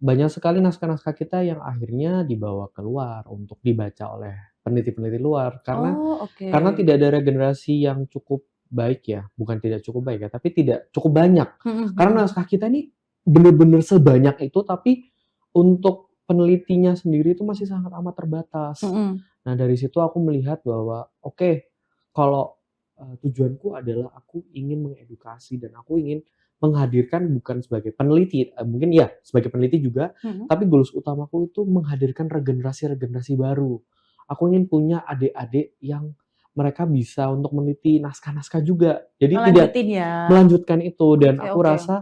A: banyak sekali naskah-naskah kita yang akhirnya dibawa keluar untuk dibaca oleh peneliti-peneliti luar,
B: Oh, oke.
A: karena tidak ada regenerasi yang cukup baik ya, bukan tidak cukup baik ya, tapi tidak cukup banyak.
B: Mhm
A: Karena
B: mhm.
A: naskah kita ini bener-bener sebanyak itu, tapi untuk penelitinya sendiri itu masih sangat amat terbatas.
B: Mhm.
A: Nah, dari situ aku melihat bahwa, oke, kalau, tujuanku adalah aku ingin mengedukasi dan aku ingin menghadirkan bukan sebagai peneliti, mungkin ya sebagai peneliti juga,
B: Mhm.
A: tapi goals utamaku itu menghadirkan regenerasi-regenerasi baru. Aku ingin punya adik-adik yang mereka bisa untuk meneliti naskah-naskah juga. Jadi tidak
B: Ngelanjutin ya?
A: melanjutkan itu dan
B: Oke
A: aku
B: oke.
A: rasa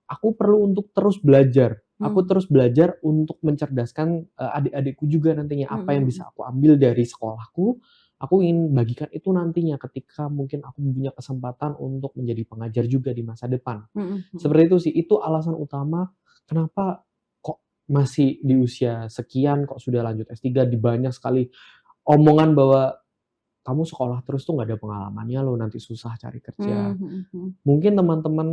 A: aku perlu untuk terus belajar. Aku
B: Mmm.
A: terus belajar untuk mencerdaskan, adik-adikku juga nantinya.
B: Mhm
A: Apa yang
B: mhm.
A: bisa aku ambil dari sekolahku, aku ingin bagikan itu nantinya ketika mungkin aku punya kesempatan untuk menjadi pengajar juga di masa depan.
B: Mhm mhm.
A: Seperti itu sih, itu alasan utama kenapa kok masih di usia sekian kok sudah lanjut S3 di banyak sekali omongan bahwa, "Kamu sekolah terus tuh nggak ada pengalamannya loh, nanti susah cari
B: Mmm,
A: kerja."
B: mhm mhm.
A: Mungkin teman-teman,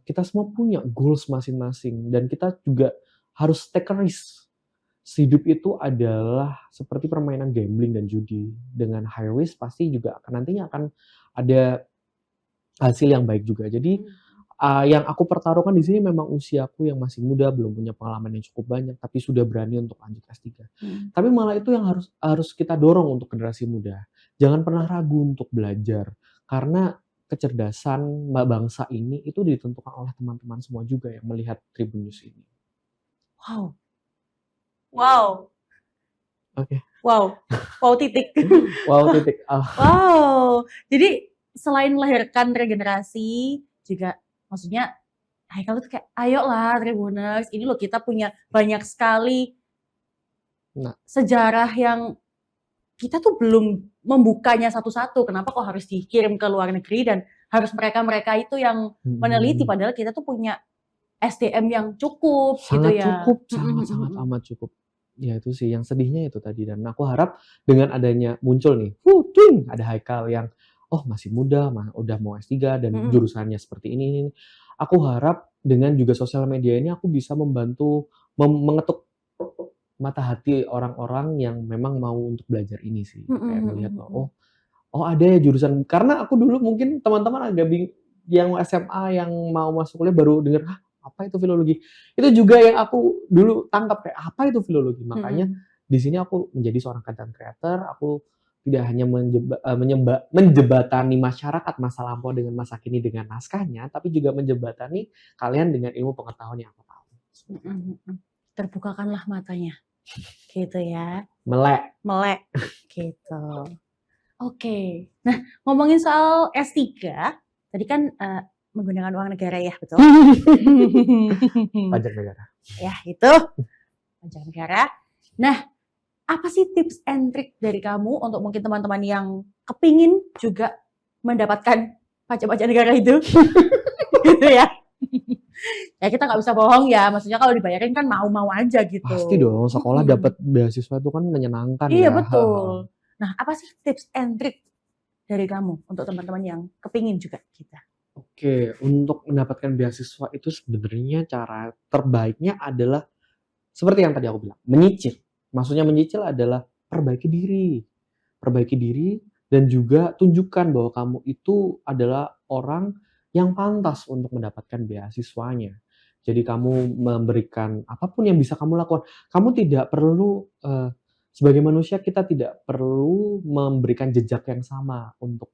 A: kita semua punya goals masing-masing dan kita juga harus take a risk. Hidup itu adalah seperti permainan gambling dan judi. Dengan high risk pasti juga nantinya akan ada hasil yang baik juga. Jadi,
B: Mmm.
A: yang aku pertaruhkan di sini memang usiaku yang masih muda, belum punya pengalaman yang cukup banyak, tapi sudah berani untuk lanjut S3.
B: Mhm.
A: Tapi malah itu yang harus harus kita dorong untuk generasi muda. Jangan pernah ragu untuk belajar, karena kecerdasan bangsa ini itu ditentukan oleh teman-teman semua juga yang melihat Tribun News ini.
B: Wow. Wow.
A: Oke.
B: Wow. Wow titik.
A: Wow,
B: Wah,
A: titik.
B: wow. Jadi selain melahirkan regenerasi juga maksudnya Haikal tuh kayak, "Ayolah Tribuners, ini loh kita punya banyak sekali
A: Nah,
B: sejarah yang kita tuh belum membukanya satu-satu. Kenapa kok harus dikirim ke luar negeri dan harus mereka-mereka itu yang meneliti
A: mhm.
B: padahal kita tuh punya SDM yang cukup gitu
A: Sangat
B: ya."
A: cukup,
B: Mhm mhm
A: sangat-sangat
B: mhm.
A: amat cukup. Ya itu sih, yang sedihnya itu tadi dan aku harap dengan adanya muncul nih, ada Haikal yang, oh masih muda, udah mau S3 dan
B: Mhm.
A: jurusannya seperti ini. Aku harap dengan juga sosial media ini aku bisa membantu mengetuk mata hati orang-orang yang memang mau untuk belajar ini sih.
B: Mhm
A: Kayak
B: mhm
A: melihat
B: mhm.
A: bahwa, oh ada ya jurusan karena aku dulu mungkin teman-teman agak yang SMA yang mau masuk kuliah baru denger, "Hah, apa itu filologi?" Itu juga yang aku dulu tangkap kayak, "Apa itu filologi?" Makanya
B: Mhm.
A: di sini aku menjadi seorang content creator, aku tidak hanya menjembatani masyarakat masa lampau dengan masa kini dengan naskahnya, tapi juga menjembatani kalian dengan ilmu pengetahuan yang aku tahu. Seperti itu.
B: Mhm mhm. Terbukakanlah matanya, gitu ya.
A: Melek.
B: Melek, gitu. Oke. Nah, ngomongin soal S3, tadi kan, menggunakan uang negara ya, betul?
A: Pajak negara.
B: Ya, itu, pajak negara. Nah, apa sih tips and trick dari kamu untuk mungkin teman-teman yang kepingin juga mendapatkan pajak-pajak negara itu? Gitu ya. Ya kita nggak bisa bohong ya, maksudnya kalau dibayarin kan mau-mau aja
A: Pasti
B: gitu.
A: dong, sekolah dapat
B: Mhm.
A: beasiswa itu kan menyenangkan
B: Iya
A: ya, heeh.
B: betul. Nah, apa sih tips and trick dari kamu untuk teman-teman yang kepingin juga kita?
A: Oke, untuk mendapatkan beasiswa itu sebenarnya cara terbaiknya adalah seperti yang tadi aku bilang, menyicil. Maksudnya menyicil adalah perbaiki diri. Perbaiki diri dan juga tunjukkan bahwa kamu itu adalah orang yang pantas untuk mendapatkan beasiswanya. Jadi kamu memberikan apapun yang bisa kamu lakukan. Kamu tidak perlu, sebagai manusia kita tidak perlu memberikan jejak yang sama untuk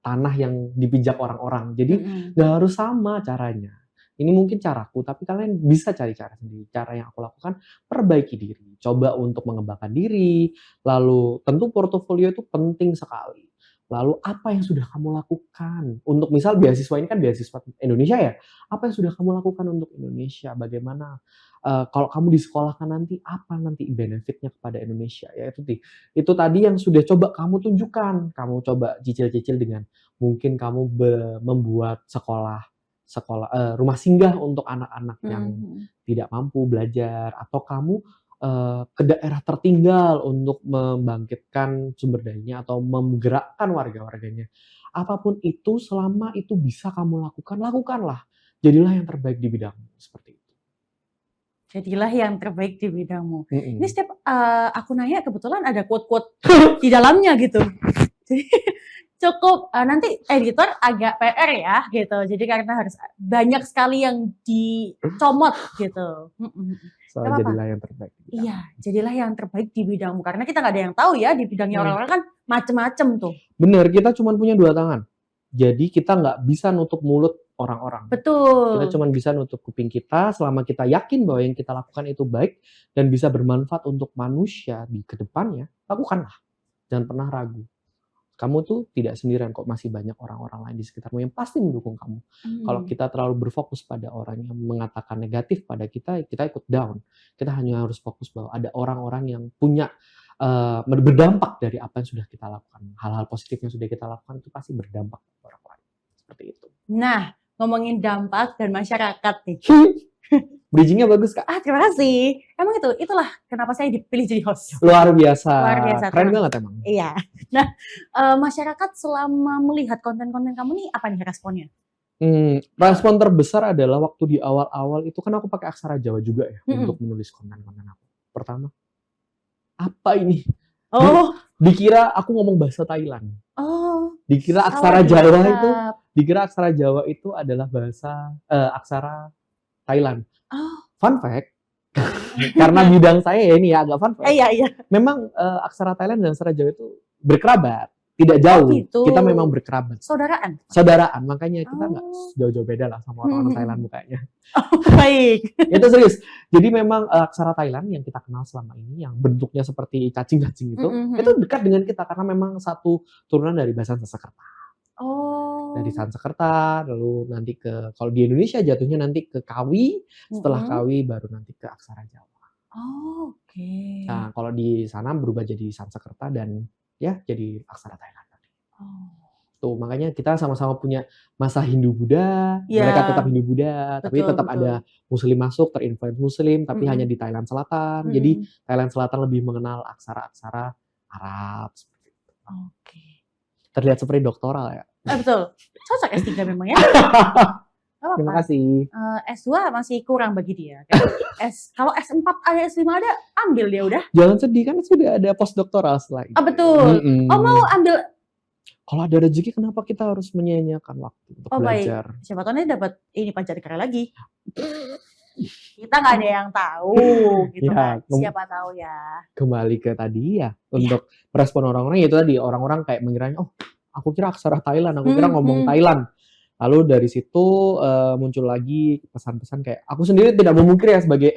A: tanah yang dipijak orang-orang. Jadi
B: Mhm.
A: nggak harus sama caranya. Ini mungkin caraku, tapi kalian bisa cari cara sendiri. Cara yang aku lakukan, perbaiki diri. Coba untuk mengembangkan diri, lalu tentu portofolio itu penting sekali. Lalu apa yang sudah kamu lakukan? Untuk misal beasiswa ini kan beasiswa Indonesia ya, apa yang sudah kamu lakukan untuk Indonesia? Bagaimana, kalau kamu disekolahkan nanti, apa nanti benefit-nya kepada Indonesia? Ya itu tadi yang sudah coba kamu tunjukkan, kamu coba cicil-cicil dengan mungkin kamu membuat sekolah sekolah rumah singgah untuk anak-anak yang tidak mampu belajar, atau kamu ke daerah tertinggal untuk membangkitkan sumber dayanya atau menggerakkan warga-warganya. Apapun itu, selama itu bisa kamu lakukan, lakukanlah. Jadilah yang terbaik di bidangmu, seperti itu.
B: Jadilah yang terbaik di bidangmu. Ini
A: Mm-mm.
B: setiap aku nanya kebetulan ada quote-quote di dalamnya gitu. Jadi cukup nanti editor agak PR ya gitu. Jadi karena harus banyak sekali yang dicomot gitu.
A: So,
B: Gak apa-apa.
A: jadilah yang terbaik di bidangmu.
B: Iya, jadilah yang terbaik di bidangmu. Karena kita nggak ada yang tahu ya di bidangnya orang-orang kan macem-macem tuh.
A: Bener, kita cuma punya 2 tangan. Jadi kita nggak bisa nutup mulut orang-orang.
B: Betul.
A: Kita cuma bisa nutup kuping kita selama kita yakin bahwa yang kita lakukan itu baik dan bisa bermanfaat untuk manusia di kedepannya, lakukanlah. Jangan pernah ragu. Kamu tuh tidak sendirian kok, masih banyak orang-orang lain di sekitarmu yang pasti mendukung kamu. Kalau kita terlalu berfokus pada orang yang mengatakan negatif pada kita, kita ikut down. Kita hanya harus fokus bahwa ada orang-orang yang punya berdampak dari apa yang sudah kita lakukan. Hal-hal positif yang sudah kita lakukan itu pasti berdampak ke orang lain. Seperti itu.
B: Nah, ngomongin dampak dan masyarakat nih.
A: Bridging-nya bagus, Kak.
B: Terima kasih. Emang itulah kenapa saya dipilih jadi host.
A: Luar biasa.
B: Luar biasa.
A: Keren banget emang.
B: Iya. Nah, masyarakat selama melihat konten-konten kamu nih apa nih responnya?
A: Respon terbesar adalah waktu di awal-awal itu kan aku pakai aksara Jawa juga ya untuk menulis konten-konten aku. Pertama, apa ini?
B: Oh,
A: Dikira aku ngomong bahasa Thailand.
B: oh.
A: Dikira aksara Jawa itu adalah bahasa aksara Thailand.
B: Oh.
A: Fun fact, karena bidang saya ini ya agak fun fact.
B: Iya.
A: Memang aksara Thailand dan aksara Jawa itu berkerabat, tidak jauh.
B: Gitu.
A: Kita memang berkerabat.
B: Saudaraan,
A: makanya kita nggak jauh-jauh beda lah sama orang-orang Thailand mukanya.
B: Oh, baik.
A: Itu serius. Jadi memang aksara Thailand yang kita kenal selama ini, yang bentuknya seperti cacing-cacing itu dekat dengan kita karena memang satu turunan dari bahasa Sanskerta.
B: Oh.
A: Dari Sanskerta, lalu nanti kalau di Indonesia jatuhnya nanti ke Kawi, setelah Kawi baru nanti ke aksara Jawa.
B: Oh, oke.
A: Nah, kalau di sana berubah jadi Sanskerta dan ya jadi aksara Thailand. Tuh, makanya kita sama-sama punya masa Hindu-Buddha, mereka tetap Hindu-Buddha, tapi tetap ada Muslim masuk, terinfluence Muslim, tapi hanya di Thailand Selatan. Jadi Thailand Selatan lebih mengenal aksara-aksara Arab. Seperti itu.
B: Oke.
A: Terlihat seperti doktoral ya.
B: Betul. Cocok S3 memang ya.
A: Terima kasih.
B: S2 masih kurang bagi dia. Kalau S4 ada S5 ada, ambil dia udah.
A: Jangan sedih, kan sudah ada postdoktoral setelah itu.
B: Betul. Mau ambil.
A: Kalau ada rezeki, kenapa kita harus menyia-nyiakan waktu untuk belajar?
B: Baik. Siapa tahu nanti dapat ini Pancadikara lagi. Kita nggak ada yang tahu gitu kan. Siapa tahu ya.
A: Kembali ke tadi ya, untuk respon orang-orang itu tadi, orang-orang kayak mengiranya, oh aku kira aksara Thailand, aku kira ngomong Thailand. Lalu dari situ muncul lagi pesan-pesan kayak, aku sendiri tidak memungkiri ya sebagai,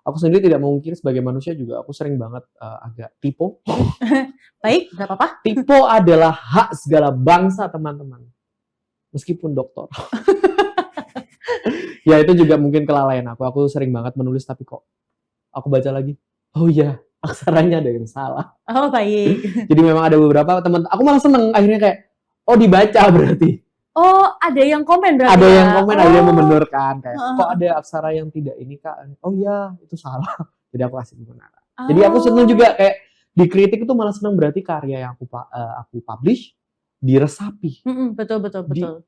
A: aku sendiri tidak memungkiri sebagai manusia juga, aku sering banget agak typo.
B: Baik, nggak apa-apa.
A: Typo adalah hak segala bangsa, teman-teman. Meskipun doktor. Ya itu juga mungkin kelalaian aku. Aku sering banget menulis tapi kok aku baca lagi, oh iya aksaranya ada yang salah.
B: Oh baik.
A: Jadi memang ada beberapa teman, aku malah seneng akhirnya kayak, oh dibaca berarti.
B: Oh ada yang komen berarti.
A: Ada yang komen, ada yang membenarkan kayak, kok ada aksara yang tidak ini Kak? Oh iya itu salah. Jadi aku kasih kebenaran. Jadi aku seneng juga kayak dikritik itu malah seneng, berarti karya yang aku publish diresapi.
B: Betul.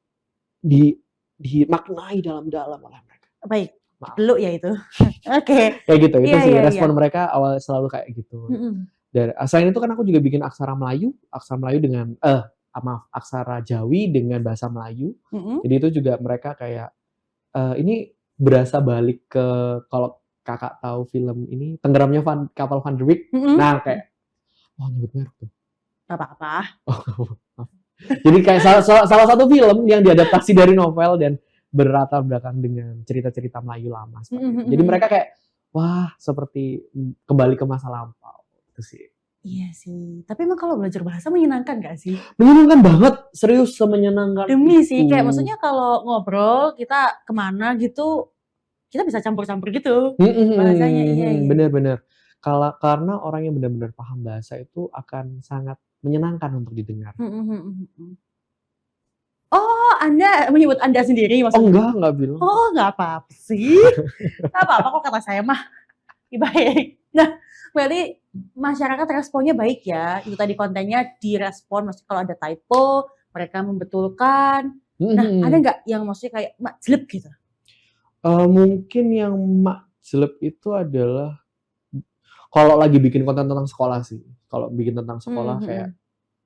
A: Dimaknai dalam-dalam oleh mereka.
B: Baik, peluk ya itu. Oke.
A: Kayak gitu, itu sih respon mereka awal selalu kayak gitu. Selain itu kan aku juga bikin aksara Melayu dengan aksara Jawi dengan bahasa Melayu. Jadi itu juga mereka kayak ini berasa balik ke, kalau kakak tahu film ini Tenggelamnya Kapal Van der Wijk. Nah kayak, nyebut merek tuh.
B: Gak apa-apa.
A: Jadi kayak salah satu film yang diadaptasi dari novel dan berlatar belakang dengan cerita-cerita Melayu lama. Jadi mereka kayak, wah seperti kembali ke masa lampau. Itu sih.
B: Iya sih. Tapi emang kalau belajar bahasa menyenangkan gak sih?
A: Menyenangkan banget, serius menyenangkan.
B: Demi sih, kayak maksudnya kalau ngobrol kita kemana gitu, kita bisa campur-campur gitu bahasanya. Iya.
A: Bener-bener. Karena orang yang benar-benar paham bahasa itu akan sangat menyenangkan untuk didengar.
B: Oh, Anda menyebut Anda sendiri
A: Oh
B: maksudnya?
A: enggak bilang.
B: Oh, nggak apa-apa sih. Nggak apa-apa kok kata saya mah. Baik. Nah, berarti masyarakat responnya baik ya. Itu tadi kontennya direspon, maksudnya kalau ada typo, mereka membetulkan. Nah, ada nggak yang maksudnya kayak mak jelek gitu?
A: Mungkin yang mak jelek itu adalah kalau lagi bikin konten tentang sekolah sih. Kalau bikin tentang sekolah kayak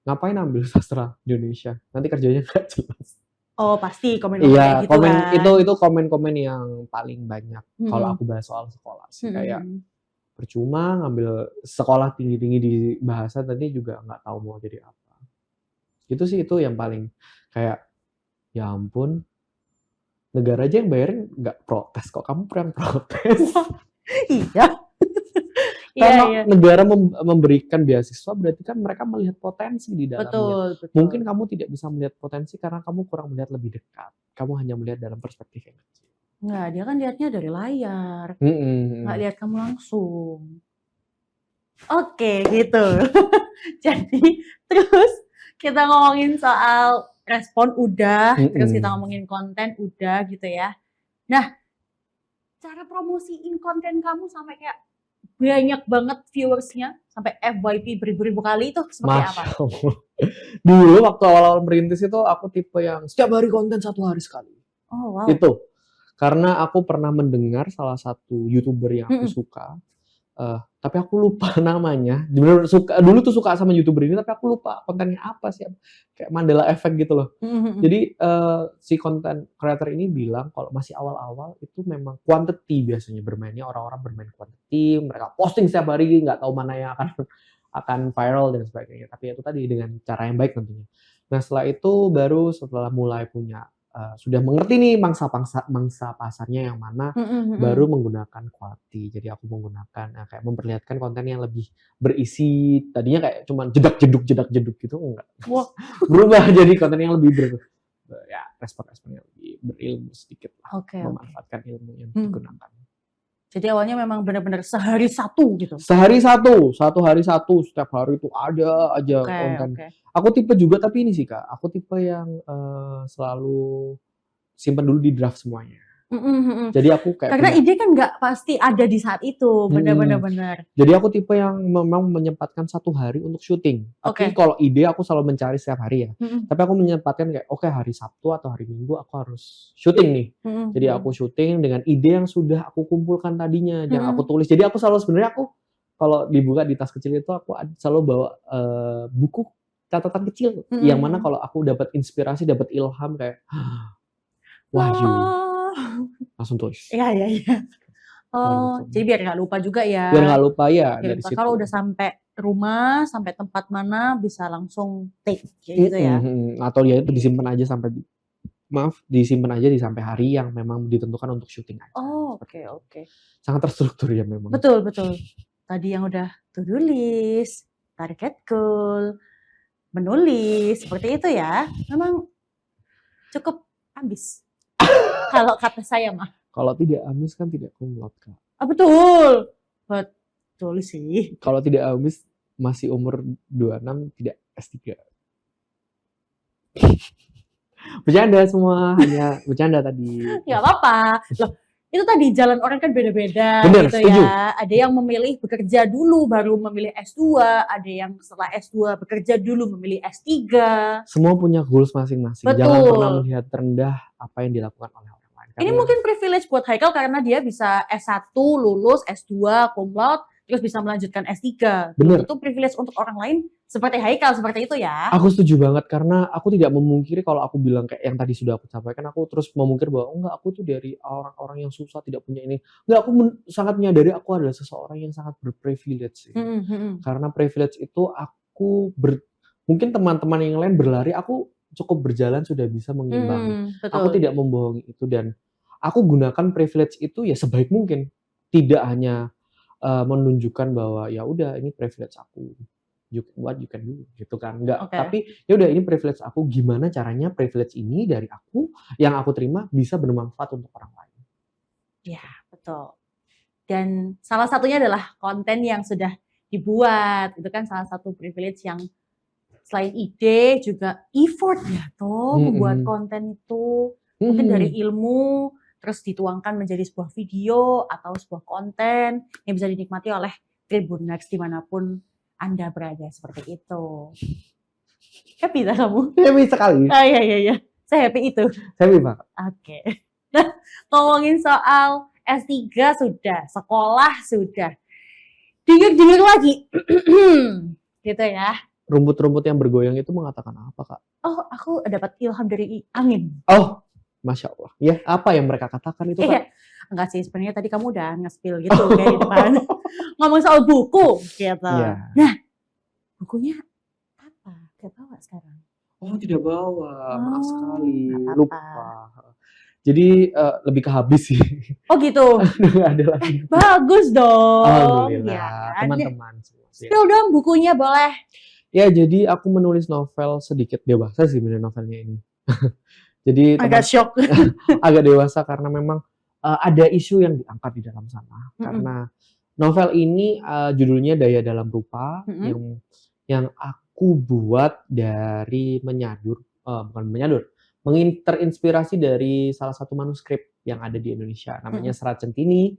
A: ngapain ambil sastra Indonesia? Nanti kerjanya nggak jelas.
B: Oh, pasti komen-komen kayak
A: Iya,
B: gitu
A: komen
B: kan.
A: itu komen-komen yang paling banyak kalau aku bahas soal sekolah sih. Kayak percuma ngambil sekolah tinggi-tinggi di bahasa tadi juga nggak tahu mau jadi apa. Itu sih itu yang paling kayak ya ampun, negara aja yang bayarin nggak protes kok kamu yang protes.
B: Iya.
A: Karena
B: Iya.
A: negara memberikan beasiswa berarti kan mereka melihat potensi di dalamnya.
B: Betul.
A: Mungkin kamu tidak bisa melihat potensi karena kamu kurang melihat lebih dekat. Kamu hanya melihat dalam perspektif yang kecil.
B: Nggak, dia kan lihatnya dari layar. Nggak lihat kamu langsung. Oke, gitu. Jadi, terus kita ngomongin soal respon udah, terus kita ngomongin konten udah gitu ya. Nah, cara promosiin konten kamu sampai kayak banyak banget viewersnya, sampai FYP beribu-ribu kali itu seperti apa?
A: Masya Allah. Dulu waktu awal-awal merintis itu aku tipe yang setiap hari konten 1 hari sekali.
B: Oh wow.
A: Itu. Karena aku pernah mendengar salah satu YouTuber yang aku suka, tapi aku lupa namanya. Bener-bener dulu tuh suka sama YouTuber ini, tapi aku lupa kontennya apa sih. Kayak Mandela Effect gitu loh. Jadi si konten creator ini bilang kalau masih awal-awal itu memang quantity biasanya bermainnya, orang-orang bermain quantity, mereka posting setiap hari, nggak tahu mana yang akan viral dan sebagainya. Tapi itu tadi dengan cara yang baik tentunya. Nah setelah itu baru setelah mulai punya sudah mengerti nih mangsa pasarnya yang mana, baru menggunakan quality. Jadi aku menggunakan kayak memperlihatkan konten yang lebih berisi. Tadinya kayak cuman jedak-jeduk gitu, enggak. Berubah jadi konten yang lebih respon-respon yang lebih berilmu sedikit lah. Memanfaatkan ilmu yang digunakan.
B: Jadi awalnya memang benar-benar sehari satu gitu?
A: Sehari satu, setiap hari itu ada aja konten. Aku tipe juga tapi ini sih Kak, aku tipe yang selalu simpan dulu di draft semuanya. Jadi aku kayak
B: karena ide kan nggak pasti ada di saat itu, benar.
A: Jadi aku tipe yang memang menyempatkan 1 hari untuk syuting. Tapi kalau ide aku selalu mencari setiap hari ya. Tapi aku menyempatkan kayak hari Sabtu atau hari Minggu aku harus syuting nih. Jadi aku syuting dengan ide yang sudah aku kumpulkan tadinya, yang aku tulis. Jadi aku selalu sebenarnya aku kalau dibuka di tas kecil itu aku selalu bawa buku catatan kecil yang mana kalau aku dapat inspirasi, dapat ilham kayak wahyu. Langsung tulis.
B: Iya. Oh, jadi biar nggak lupa juga ya.
A: Biar nggak lupa ya dari situ.
B: Kalau udah sampai rumah, sampai tempat mana bisa langsung take gitu ya.
A: Atau ya itu disimpan aja sampai sampai hari yang memang ditentukan untuk syuting aja.
B: Oh, oke.
A: Sangat terstruktur ya memang.
B: Betul. Tadi yang udah to-do list, target goal, menulis, seperti itu ya. Memang cukup ambis. Kalau kata saya mah.
A: Kalau tidak ambis kan tidak kumlot Kak.
B: Betul sih.
A: Kalau tidak ambis masih umur 26 tidak S3. Bercanda semua, hanya bercanda tadi.
B: Gak apa-apa. Loh, itu tadi jalan orang kan beda-beda gitu
A: setuju.
B: Ya. Ada yang memilih bekerja dulu baru memilih S2, ada yang setelah S2 bekerja dulu memilih S3.
A: Semua punya goals masing-masing. Jangan pernah melihat rendah apa yang dilakukan oleh orang lain.
B: Ini mungkin privilege buat Haikal karena dia bisa S1 lulus, S2 cum laude, terus bisa melanjutkan S3.
A: Bener.
B: Itu privilege untuk orang lain seperti Haikal, seperti itu ya.
A: Aku setuju banget karena aku tidak memungkiri kalau aku bilang kayak yang tadi sudah aku sampaikan, aku terus memungkir bahwa enggak, aku tuh dari orang-orang yang susah tidak punya ini. Enggak, aku sangat menyadari aku adalah seseorang yang sangat berprivilege. Karena privilege itu mungkin teman-teman yang lain berlari, aku cukup berjalan sudah bisa mengimbangi. Aku tidak membohongi itu dan aku gunakan privilege itu ya sebaik mungkin. Tidak hanya menunjukkan bahwa ya udah ini privilege aku. What you can do gitu kan. Enggak, tapi ya udah ini privilege aku, gimana caranya privilege ini dari aku yang aku terima bisa bermanfaat untuk orang lain.
B: Ya, betul. Dan salah satunya adalah konten yang sudah dibuat. Itu kan salah satu privilege yang selain ide juga effort ya toh membuat
A: Mm-mm.
B: konten itu. Mungkin dari
A: Mm-mm.
B: ilmu terus dituangkan menjadi sebuah video atau sebuah konten yang bisa dinikmati oleh Tribunnex dimanapun Anda berada, seperti itu. Happy tak kamu?
A: Happy sekali.
B: Ah, iya. Saya happy itu.
A: Happy Pak.
B: Oke. Nah, ngomongin soal S3 sudah, sekolah sudah. Dengar lagi. Gitu ya.
A: Rumput-rumput yang bergoyang itu mengatakan apa, Kak?
B: Oh, aku dapat ilham dari angin.
A: Oh, Masya Allah. Ya, apa yang mereka katakan itu, Kak?
B: Iya. Enggak sih, sebenarnya tadi kamu udah nge-spill gitu kayak di depan. Ngomong soal buku gitu.
A: Iya.
B: Nah, bukunya apa? Gak bawa sekarang.
A: Oh, tidak bawa. Maaf sekali.
B: Nggak apa-apa.
A: Lupa. Jadi lebih ke habis sih.
B: Oh gitu.
A: Nggak ada lagi.
B: Bagus dong.
A: Alhamdulillah.
B: Ya.
A: Teman-teman semua.
B: Spill dong bukunya boleh.
A: Ya, jadi aku menulis novel sedikit dewasa sih bener novelnya ini. Jadi
B: Agak shock.
A: agak dewasa karena memang ada isu yang diangkat di dalam sana. Karena novel ini judulnya Daya Dalam Rupa yang aku buat dari terinspirasi dari salah satu manuskrip yang ada di Indonesia namanya Serat Centini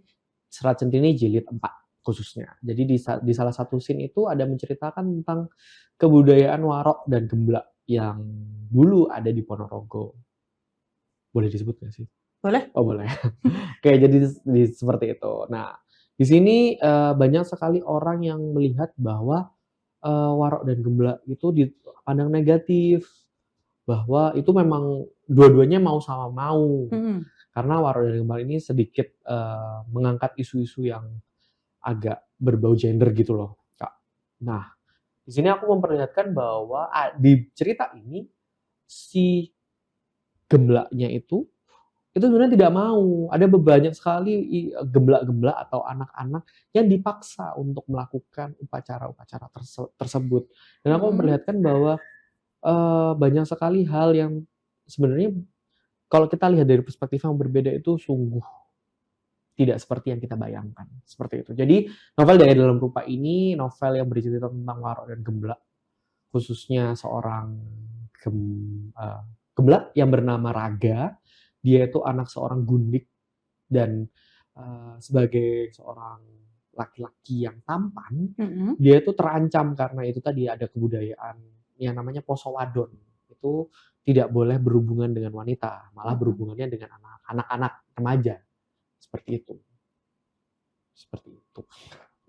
A: Jilid 4 khususnya. Jadi di salah satu scene itu ada menceritakan tentang kebudayaan Warok dan Gemblak yang dulu ada di Ponorogo. Boleh disebut nggak sih?
B: Boleh.
A: Oh boleh. Oke, jadi seperti itu. Nah, di sini banyak sekali orang yang melihat bahwa Warok dan Gemblak itu dipandang negatif, bahwa itu memang dua-duanya mau sama mau. Karena Warok dan Gemblak ini sedikit mengangkat isu-isu yang agak berbau gender gitu loh, Kak. Nah, di sini aku memperlihatkan bahwa di cerita ini si Gemblaknya itu sebenarnya tidak mau. Ada banyak sekali gemblak-gemblak atau anak-anak yang dipaksa untuk melakukan upacara-upacara tersebut. Dan aku memperlihatkan bahwa banyak sekali hal yang sebenarnya kalau kita lihat dari perspektif yang berbeda itu sungguh tidak seperti yang kita bayangkan. Seperti itu. Jadi novel Daya Dalam Rupa ini novel yang bercerita tentang Warok dan Gemblak. Khususnya seorang gemblak yang bernama Raga. Dia itu anak seorang gundik dan sebagai seorang laki-laki yang tampan, dia itu terancam karena itu tadi ada kebudayaan yang namanya poso wadon. Itu tidak boleh berhubungan dengan wanita, malah berhubungannya dengan anak-anak remaja. Seperti itu.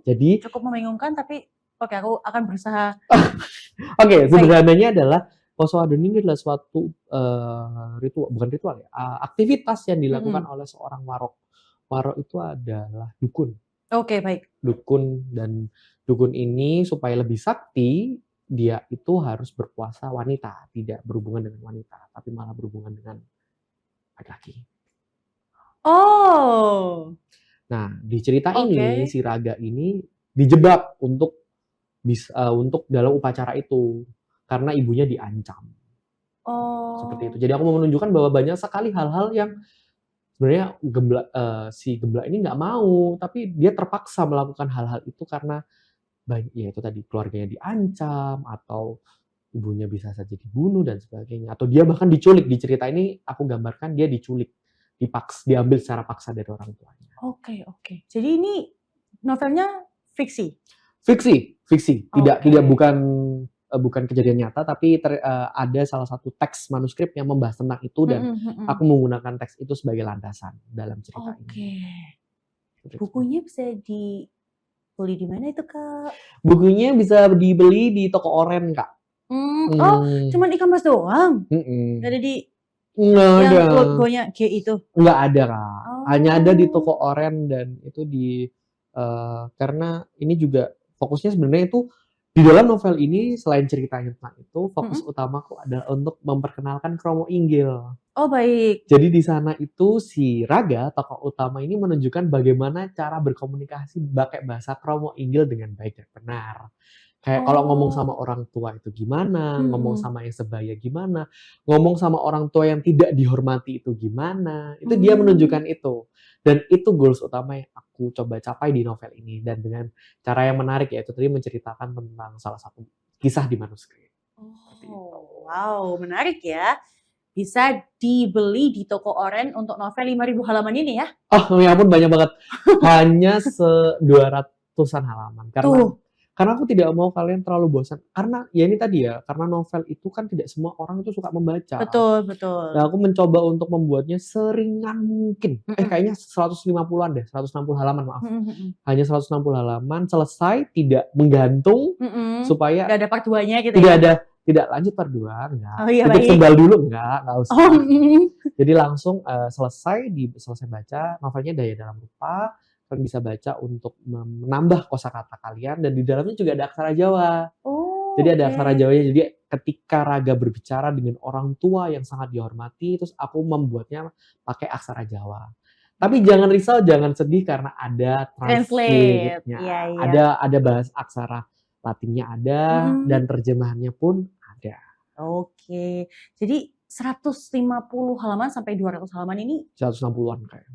A: Jadi
B: cukup membingungkan tapi oke, aku akan berusaha.
A: Oke, sederhananya adalah poso wadon ini adalah suatu aktivitas yang dilakukan oleh seorang warok. Warok itu adalah dukun.
B: Oke, baik.
A: Dukun, dan dukun ini supaya lebih sakti, dia itu harus berpuasa wanita, tidak berhubungan dengan wanita, tapi malah berhubungan dengan laki-laki.
B: Oh.
A: Nah, di cerita ini si Raga ini dijebak untuk dalam upacara itu karena ibunya diancam. Seperti itu. Jadi aku mau menunjukkan bahwa banyak sekali hal-hal yang sebenarnya si gemblak ini nggak mau, tapi dia terpaksa melakukan hal-hal itu karena ya itu tadi keluarganya diancam atau ibunya bisa saja dibunuh dan sebagainya, atau dia bahkan diculik. Di cerita ini aku gambarkan dia diculik, diambil secara paksa dari orang tuanya.
B: Oke. Jadi ini novelnya fiksi.
A: Fiksi. Bukan kejadian nyata, tapi ada salah satu teks manuskrip yang membahas tentang itu dan aku menggunakan teks itu sebagai landasan dalam cerita ini.
B: Bukunya bisa dibeli di mana itu, Kak?
A: Bukunya bisa dibeli di toko oren, Kak.
B: Oh, cuman e-commerce doang? Nggak ada di yang logonya G itu?
A: Nggak ada, Kak. Hanya ada di toko oren dan itu karena ini juga fokusnya sebenarnya itu di dalam novel ini selain ceritanya tentang itu, fokus utamaku adalah untuk memperkenalkan Kromo Inggil.
B: Oh, baik.
A: Jadi di sana itu si Raga, tokoh utama ini menunjukkan bagaimana cara berkomunikasi pakai bahasa Kromo Inggil dengan baik dan benar. Kayak kalau ngomong sama orang tua itu gimana, ngomong sama yang sebaya gimana, ngomong sama orang tua yang tidak dihormati itu gimana. Itu dia menunjukkan itu. Dan itu goals utama yang aku coba capai di novel ini. Dan dengan cara yang menarik, yaitu tadi menceritakan tentang salah satu kisah di manuskrip. Seperti itu.
B: Oh, wow, menarik ya. Bisa dibeli di toko oren untuk novel 5.000 halaman ini ya.
A: Oh ya ampun banyak banget. Hanya 200-an halaman.
B: Tuh,
A: Karena aku tidak mau kalian terlalu bosan. Karena ya ini tadi ya, karena novel itu kan tidak semua orang itu suka membaca.
B: betul,
A: Nah,
B: betul.
A: aku mencoba untuk membuatnya seringan mungkin.
B: Mm-mm.
A: Kayaknya 150-an deh, 160 halaman maaf.
B: Mm-mm.
A: Hanya 160 halaman, selesai, tidak menggantung,
B: Mm-mm.
A: supaya
B: Gak ada part 2-nya gitu
A: tidak
B: ya.
A: ada, tidak lanjut part 2, enggak.
B: Oh iya,
A: Titip
B: baik.
A: sendal dulu, enggak usah.
B: Oh, mm-mm.
A: Jadi langsung selesai baca, novelnya Daya Dalam Rupa, kalian bisa baca untuk menambah kosakata kalian, dan di dalamnya juga ada aksara Jawa.
B: Oh,
A: Jadi ada
B: oke.
A: aksara Jawanya, jadi ketika Raga berbicara dengan orang tua yang sangat dihormati, terus aku membuatnya pakai aksara Jawa. Tapi jangan risau, jangan sedih karena ada
B: Translate.
A: translate-nya.
B: Iya, iya.
A: Ada bahas aksara Latinnya ada,
B: Mm-mm.
A: dan terjemahannya pun ada.
B: Oke. Jadi 150 halaman sampai 200 halaman ini
A: 160-an kayak,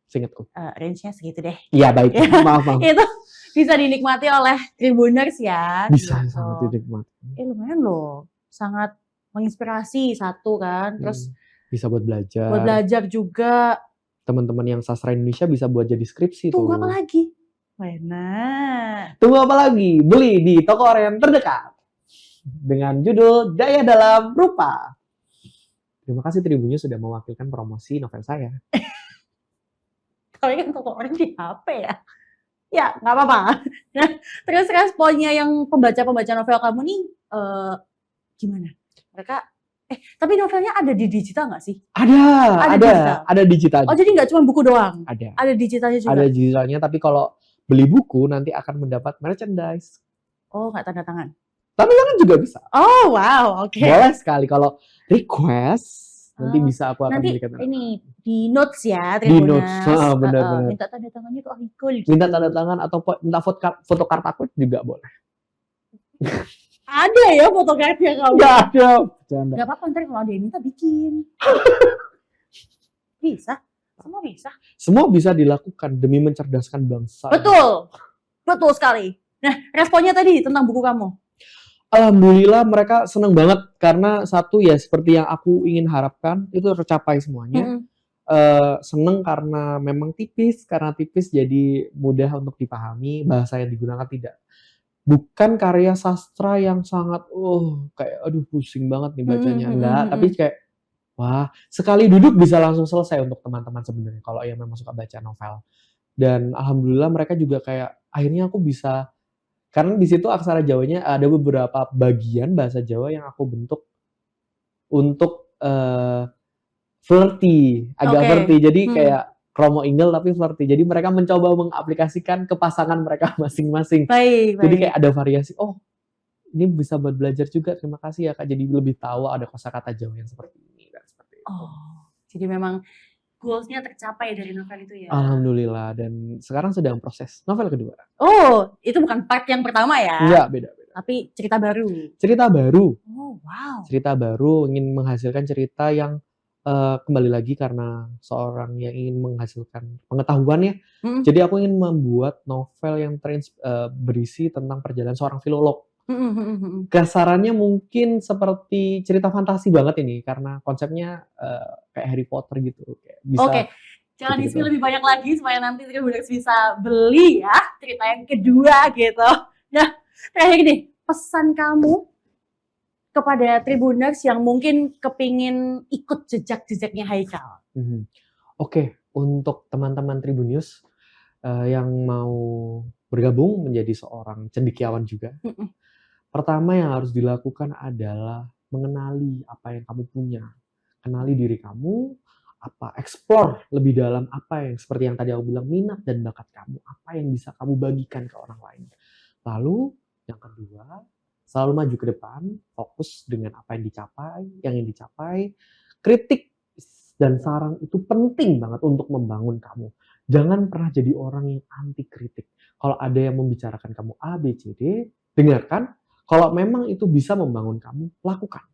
A: seingatku.
B: range-nya segitu deh.
A: Iya baik, maaf.
B: Itu bisa dinikmati oleh Tribuners ya.
A: Bisa
B: Gitu.
A: sangat dinikmati.
B: Lumayan loh. Sangat menginspirasi satu kan. Terus
A: bisa buat belajar.
B: buat belajar juga.
A: Teman-teman yang sastra Indonesia bisa buat jadi skripsi tuh.
B: Tunggu apa lagi? Enak.
A: Tunggu apa lagi? Beli di toko oren terdekat. Dengan judul Daya Dalam Rupa. Terima kasih Tribunnews sudah mewakilkan promosi novel saya.
B: Kalau kan toko oren di HP ya. Ya, nggak apa-apa. Nah, terus responnya yang pembaca-pembaca novel kamu nih gimana? Mereka tapi novelnya ada di digital nggak sih?
A: Ada digitalnya.
B: Oh, jadi nggak cuma buku doang?
A: Ada.
B: Ada digitalnya juga?
A: Ada digitalnya, tapi kalau beli buku nanti akan mendapat merchandise.
B: Oh, nggak tanda tangan?
A: Tanda tangan juga bisa.
B: Oh, wow, oke.
A: Boleh sekali. Kalau request, nanti bisa aku akan berikan tanda tangan.
B: Ini di notes ya,
A: Di notes, benar-benar.
B: Minta tanda tangannya ke Ahikul. Gitu.
A: Minta tanda tangan atau minta foto kartu aku juga boleh.
B: Ada ya foto kartunya kamu?
A: Nggak ada. Bercanda.
B: Nggak apa-apa, ntar kalau ada yang minta bikin. Bisa, semua bisa.
A: Semua bisa dilakukan demi mencerdaskan bangsa.
B: Betul, betul sekali. Nah, responnya tadi tentang buku kamu?
A: Alhamdulillah mereka senang banget karena satu ya seperti yang aku ingin harapkan itu tercapai semuanya. Seneng karena memang tipis, jadi mudah untuk dipahami, bahasa yang digunakan bukan karya sastra yang sangat kayak aduh pusing banget nih bacanya, enggak, tapi kayak wah, sekali duduk bisa langsung selesai untuk teman-teman sebenarnya kalau yang memang suka baca novel. Dan alhamdulillah mereka juga kayak akhirnya aku bisa, karena di situ aksara Jawanya ada beberapa bagian bahasa Jawa yang aku bentuk untuk flirty, agak flirty. Jadi kayak Kromo Inggil tapi flirty. Jadi mereka mencoba mengaplikasikan ke pasangan mereka masing-masing.
B: Baik.
A: Jadi kayak ada variasi. Oh, ini bisa buat belajar juga. Terima kasih ya Kak. Jadi lebih tahu ada kosakata Jawa yang seperti ini dan seperti itu.
B: Oh, jadi memang goals-nya tercapai dari novel itu ya.
A: Alhamdulillah, dan sekarang sedang proses novel kedua.
B: Oh, itu bukan part yang pertama ya?
A: Enggak, beda.
B: Tapi cerita baru.
A: Cerita baru.
B: Oh, wow.
A: Cerita baru, ingin menghasilkan cerita yang kembali lagi karena seorang yang ingin menghasilkan pengetahuan ya. Jadi aku ingin membuat novel yang berisi tentang perjalanan seorang filolog. Kasarannya mungkin seperti cerita fantasi banget ini karena konsepnya kayak Harry Potter gitu.
B: Oke. Jangan di-spill lebih banyak lagi supaya nanti Tribuners bisa beli ya cerita yang kedua gitu. Nah, terakhir nih, pesan kamu kepada Tribuners yang mungkin kepingin ikut jejak-jejaknya Haikal.
A: Oke, untuk teman-teman Tribunnews yang mau bergabung menjadi seorang cendekiawan juga, pertama yang harus dilakukan adalah mengenali apa yang kamu punya, kenali diri kamu, explore lebih dalam apa yang seperti yang tadi aku bilang, minat dan bakat kamu, apa yang bisa kamu bagikan ke orang lain. Lalu yang kedua, selalu maju ke depan, fokus dengan apa yang ingin dicapai. Kritik dan saran itu penting banget untuk membangun kamu. Jangan pernah jadi orang yang anti kritik. Kalau ada yang membicarakan kamu A, B, C, D, dengarkan. Kalau memang itu bisa membangun kamu, lakukan.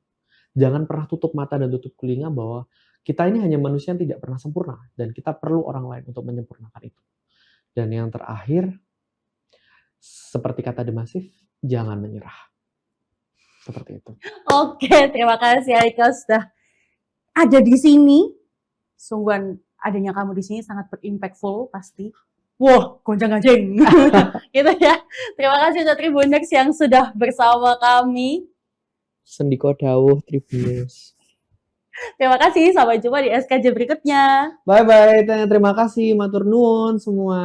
A: Jangan pernah tutup mata dan tutup telinga bahwa kita ini hanya manusia yang tidak pernah sempurna. Dan kita perlu orang lain untuk menyempurnakan itu. Dan yang terakhir, seperti kata The Massive, jangan menyerah. Seperti itu.
B: Oke, terima kasih Aika sudah ada di sini. Sungguhan adanya kamu di sini sangat berimpactful pasti. Wah, gonjang-ganjing. Gitu ya. Terima kasih untuk Tribuners yang sudah bersama kami.
A: Sendiko dawuh Tribuners.
B: Terima kasih, sampai jumpa di SKJ berikutnya.
A: Bye bye, terima kasih matur nuwun semua.